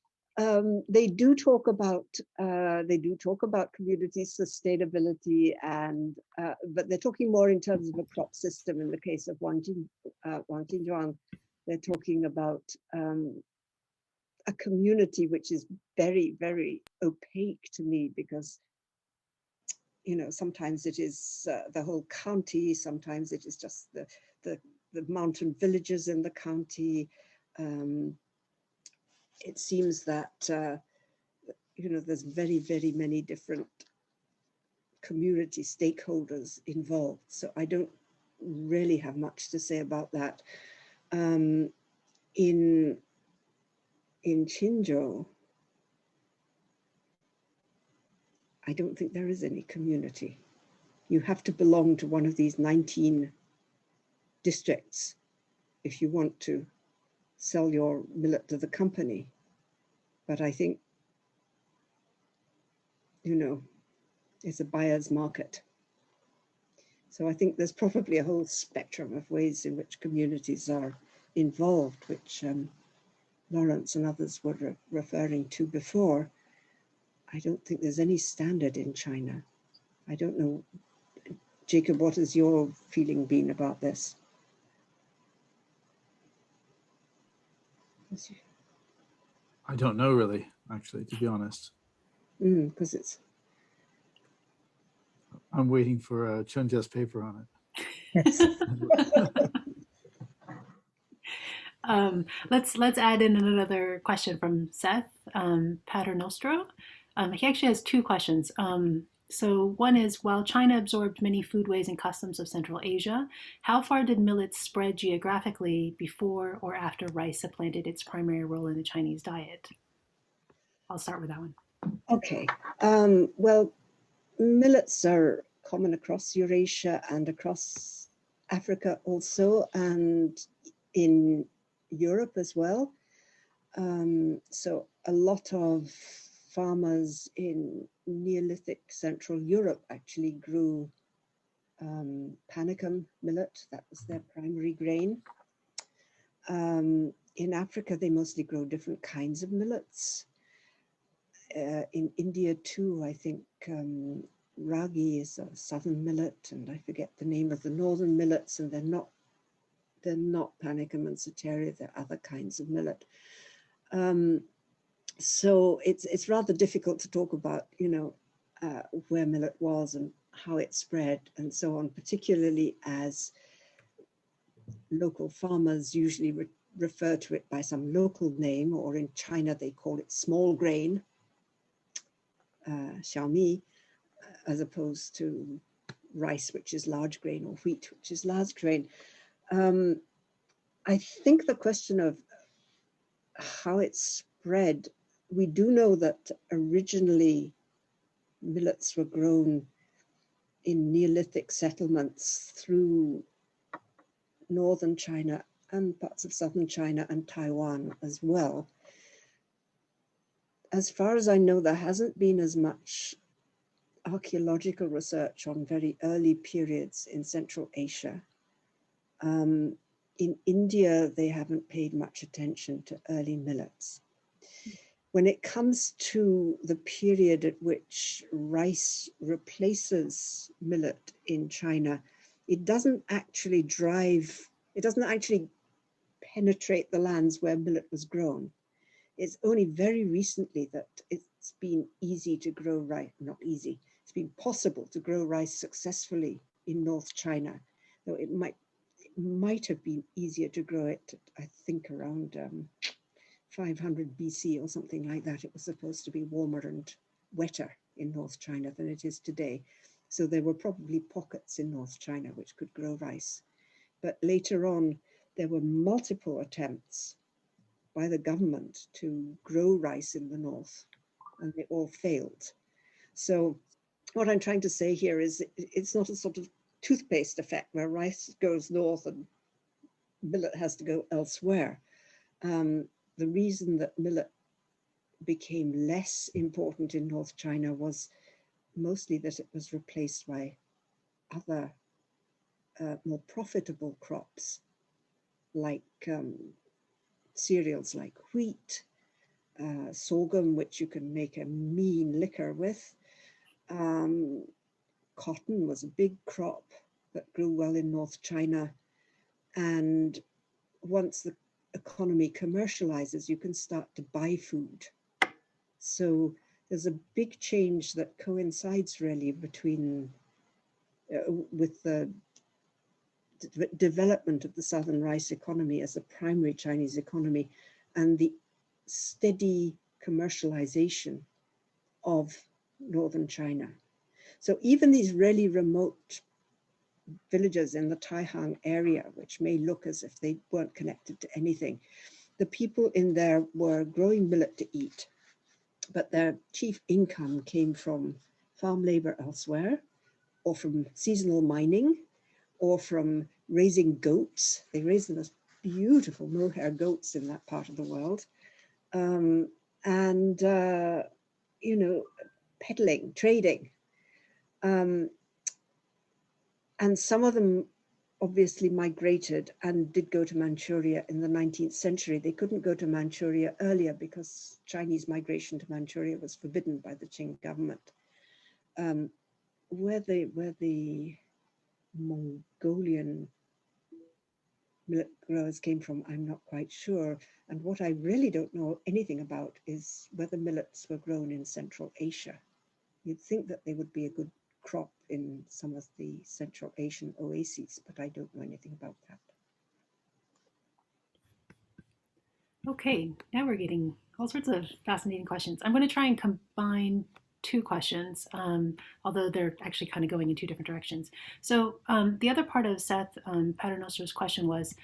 they do talk about community sustainability, and but they're talking more in terms of a crop system. In the case of Wangjinzhuang, they're talking about a community which is very, very opaque to me, because sometimes it is the whole county, sometimes it is just the mountain villages in the county. It seems that there's very, very many different community stakeholders involved. So I don't really have much to say about that. In Qinzhou, I don't think there is any community. You have to belong to one of these 19 districts if you want to sell your millet to the company. But I think, it's a buyer's market. So I think there's probably a whole spectrum of ways in which communities are involved, which Lawrence and others were referring to before. I don't think there's any standard in China. I don't know, Jacob, what has your feeling been about this? I don't know really, actually, to be honest. Because I'm waiting for Chunja's paper on it. Yes. Let's add in another question from Seth Paternostro. He actually has two questions. So one is, while China absorbed many foodways and customs of Central Asia, how far did millet spread geographically before or after rice supplanted its primary role in the Chinese diet? I'll start with that one. Okay. Well, millets are common across Eurasia and across Africa also, and in Europe as well. So a lot of farmers in Neolithic Central Europe actually grew panicum millet. That was their primary grain. In Africa, they mostly grow different kinds of millets. In India too, I think ragi is a southern millet, and I forget the name of the northern millets, and they're not panicum and soteria, they're other kinds of millet. So it's rather difficult to talk about, where millet was and how it spread and so on, particularly as local farmers usually refer to it by some local name, or in China they call it small grain, xiaomi, as opposed to rice, which is large grain, or wheat, which is large grain. I think the question of how it spread, we do know that originally millets were grown in Neolithic settlements through northern China and parts of southern China and Taiwan as well. As far as I know, there hasn't been as much archaeological research on very early periods in Central Asia. In India, they haven't paid much attention to early millets. When it comes to the period at which rice replaces millet in China, it doesn't actually penetrate the lands where millet was grown. It's only very recently that it's been easy to grow rice, not easy, it's been possible to grow rice successfully in North China, though it might have been easier to grow it, I think, around 500 BC or something like that. It was supposed to be warmer and wetter in North China than it is today. So there were probably pockets in North China which could grow rice. But later on, there were multiple attempts by the government to grow rice in the north, and they all failed. So what I'm trying to say here is it's not a sort of toothpaste effect, where rice goes north and millet has to go elsewhere. The reason that millet became less important in North China was mostly that it was replaced by other more profitable crops, like cereals like wheat, sorghum, which you can make a mean liquor with. Cotton was a big crop that grew well in North China. And once the economy commercializes, you can start to buy food. So there's a big change that coincides really between with the development of the Southern rice economy as a primary Chinese economy and the steady commercialization of Northern China. So even these really remote villages in the Taihang area, which may look as if they weren't connected to anything, the people in there were growing millet to eat, but their chief income came from farm labor elsewhere, or from seasonal mining, or from raising goats. They raise the most beautiful mohair goats in that part of the world. You know, peddling, trading. And some of them obviously migrated and did go to Manchuria in the 19th century. They couldn't go to Manchuria earlier because Chinese migration to Manchuria was forbidden by the Qing government. Where the Mongolian millet growers came from, I'm not quite sure. And what I really don't know anything about is whether millets were grown in Central Asia. You'd think that they would be a good crop in some of the Central Asian oases, but I don't know anything about that. Okay, now we're getting all sorts of fascinating questions. I'm going to try and combine two questions, although they're actually kind of going in two different directions. So the other part of Seth Paternoster's question was,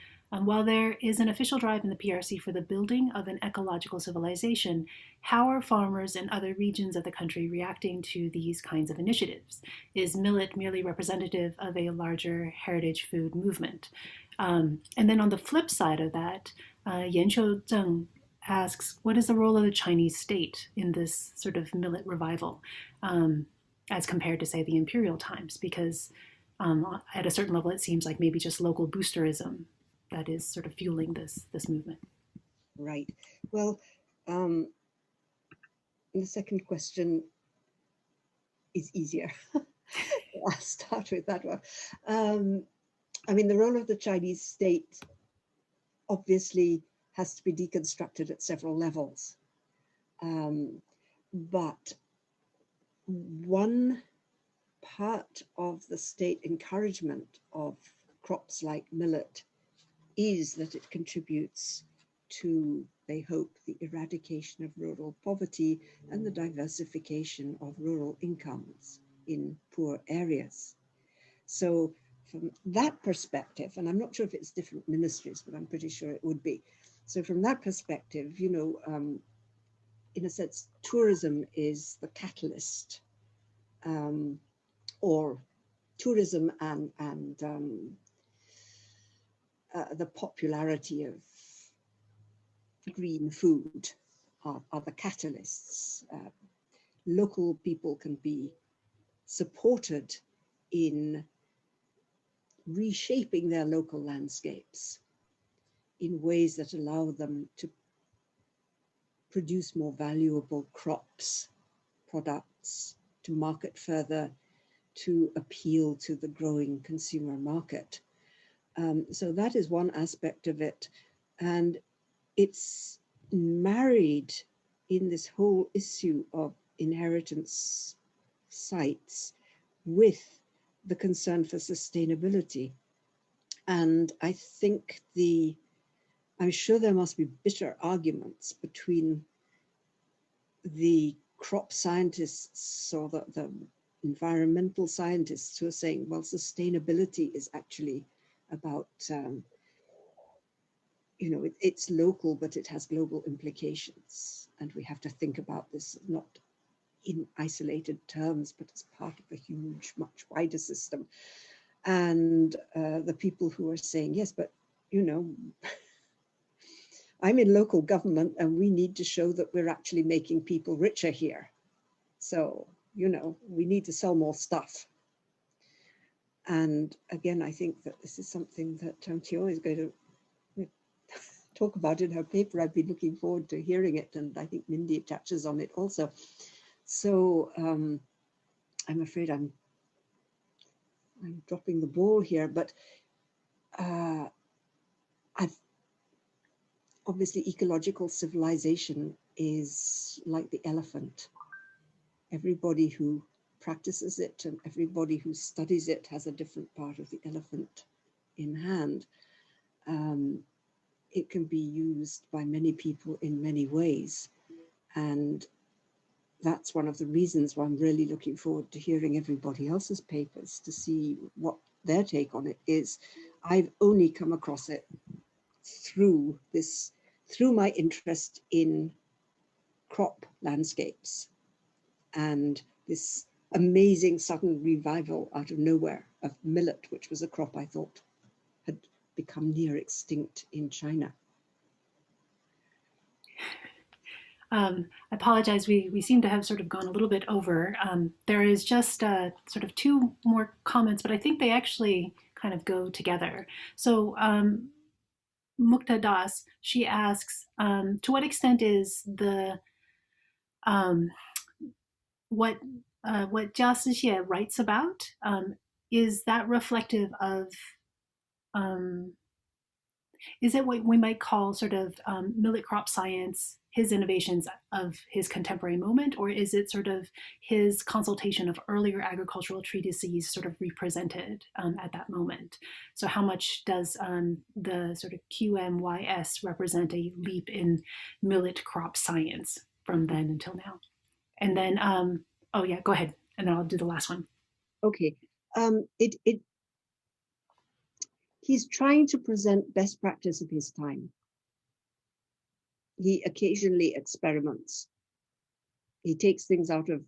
while there is an official drive in the PRC for the building of an ecological civilization, how are farmers in other regions of the country reacting to these kinds of initiatives? Is millet merely representative of a larger heritage food movement? And then on the flip side of that, Yanqiu Zheng asks, what is the role of the Chinese state in this sort of millet revival as compared to, say, the imperial times? Because at a certain level, it seems like maybe just local boosterism that is sort of fueling this movement. Right. Well, the second question is easier. I'll start with that one. I mean, the role of the Chinese state obviously has to be deconstructed at several levels. But one part of the state encouragement of crops like millet is that it contributes to, they hope, the eradication of rural poverty and the diversification of rural incomes in poor areas. So from that perspective, and I'm not sure if it's different ministries, but I'm pretty sure it would be. So from that perspective, you know, in a sense, tourism is the catalyst, or tourism and the popularity of green food are the catalysts. Local people can be supported in reshaping their local landscapes in ways that allow them to produce more valuable crops, products, to market further, to appeal to the growing consumer market. So that is one aspect of it. And it's married in this whole issue of inheritance sites with the concern for sustainability. And I think I'm sure there must be bitter arguments between the crop scientists or the environmental scientists who are saying, well, sustainability is actually about, you know, it's local, but it has global implications. And we have to think about this not in isolated terms, but as part of a huge, much wider system. And the people who are saying, yes, but, you know, I'm in local government and we need to show that we're actually making people richer here. So, you know, we need to sell more stuff. And again, I think that this is something that Tio is going to talk about in her paper. I've been looking forward to hearing it, and I think Mindy touches on it also. So I'm afraid I'm dropping the ball here, but obviously ecological civilization is like the elephant. Everybody who practices it and everybody who studies it has a different part of the elephant in hand. It can be used by many people in many ways. And that's one of the reasons why I'm really looking forward to hearing everybody else's papers to see what their take on it is. I've only come across it through my interest in crop landscapes and this amazing sudden revival out of nowhere of millet, which was a crop I thought had become near extinct in China. I apologize, we seem to have sort of gone a little bit over. There is just sort of two more comments, but I think they actually kind of go together. So Mukta Das, she asks, to what extent is the what Jia Sixie writes about, is that reflective of is it what we might call sort of millet crop science, his innovations of his contemporary moment, or is it sort of his consultation of earlier agricultural treatises sort of represented at that moment? So how much does the sort of QMYS represent a leap in millet crop science from then until now? And then, oh yeah, go ahead, and then I'll do the last one. Okay, he's trying to present best practice of his time. He occasionally experiments. He takes things out of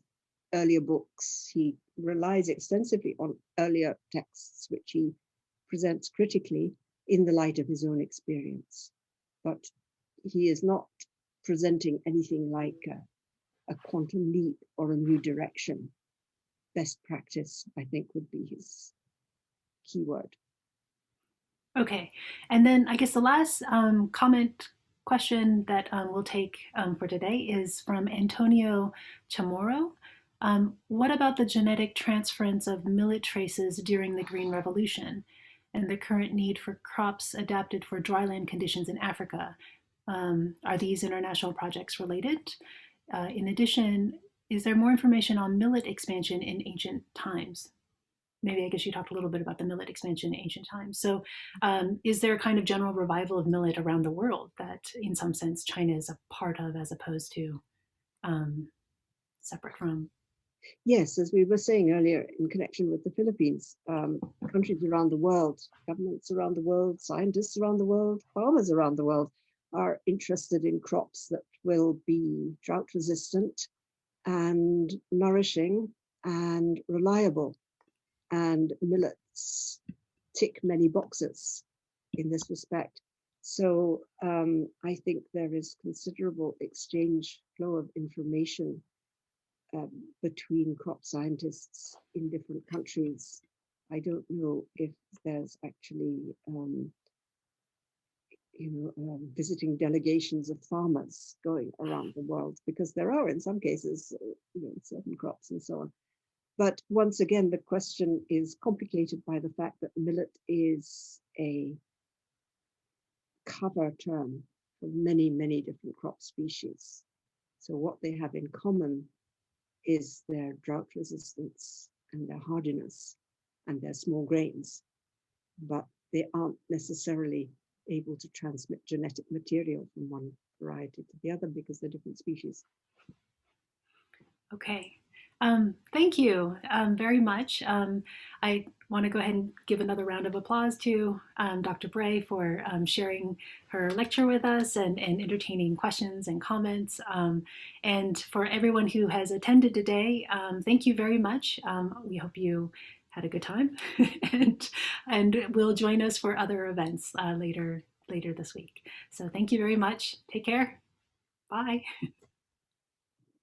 earlier books. He relies extensively on earlier texts, which he presents critically in the light of his own experience. But he is not presenting anything like a quantum leap or a new direction. Best practice, I think, would be his keyword. Okay, and then I guess the last comment question that we'll take for today is from Antonio Chamorro. What about the genetic transference of millet traces during the Green Revolution and the current need for crops adapted for dryland conditions in Africa? Are these international projects related? In addition, is there more information on millet expansion in ancient times? Maybe I guess you talked a little bit about the millet expansion in ancient times. So is there a kind of general revival of millet around the world that in some sense China is a part of as opposed to separate from? Yes, as we were saying earlier in connection with the Philippines, countries around the world, governments around the world, scientists around the world, farmers around the world are interested in crops that will be drought resistant and nourishing and reliable. And millets tick many boxes in this respect. So I think there is considerable exchange flow of information between crop scientists in different countries. I don't know if there's actually, visiting delegations of farmers going around the world, because there are in some cases, certain crops and so on. But once again, the question is complicated by the fact that millet is a cover term for many, many different crop species. So what they have in common is their drought resistance and their hardiness and their small grains, but they aren't necessarily able to transmit genetic material from one variety to the other because they're different species. Okay. Thank you very much. I want to go ahead and give another round of applause to Dr. Bray for sharing her lecture with us and entertaining questions and comments. And for everyone who has attended today, thank you very much. We hope you had a good time and will join us for other events later this week. So thank you very much. Take care. Bye.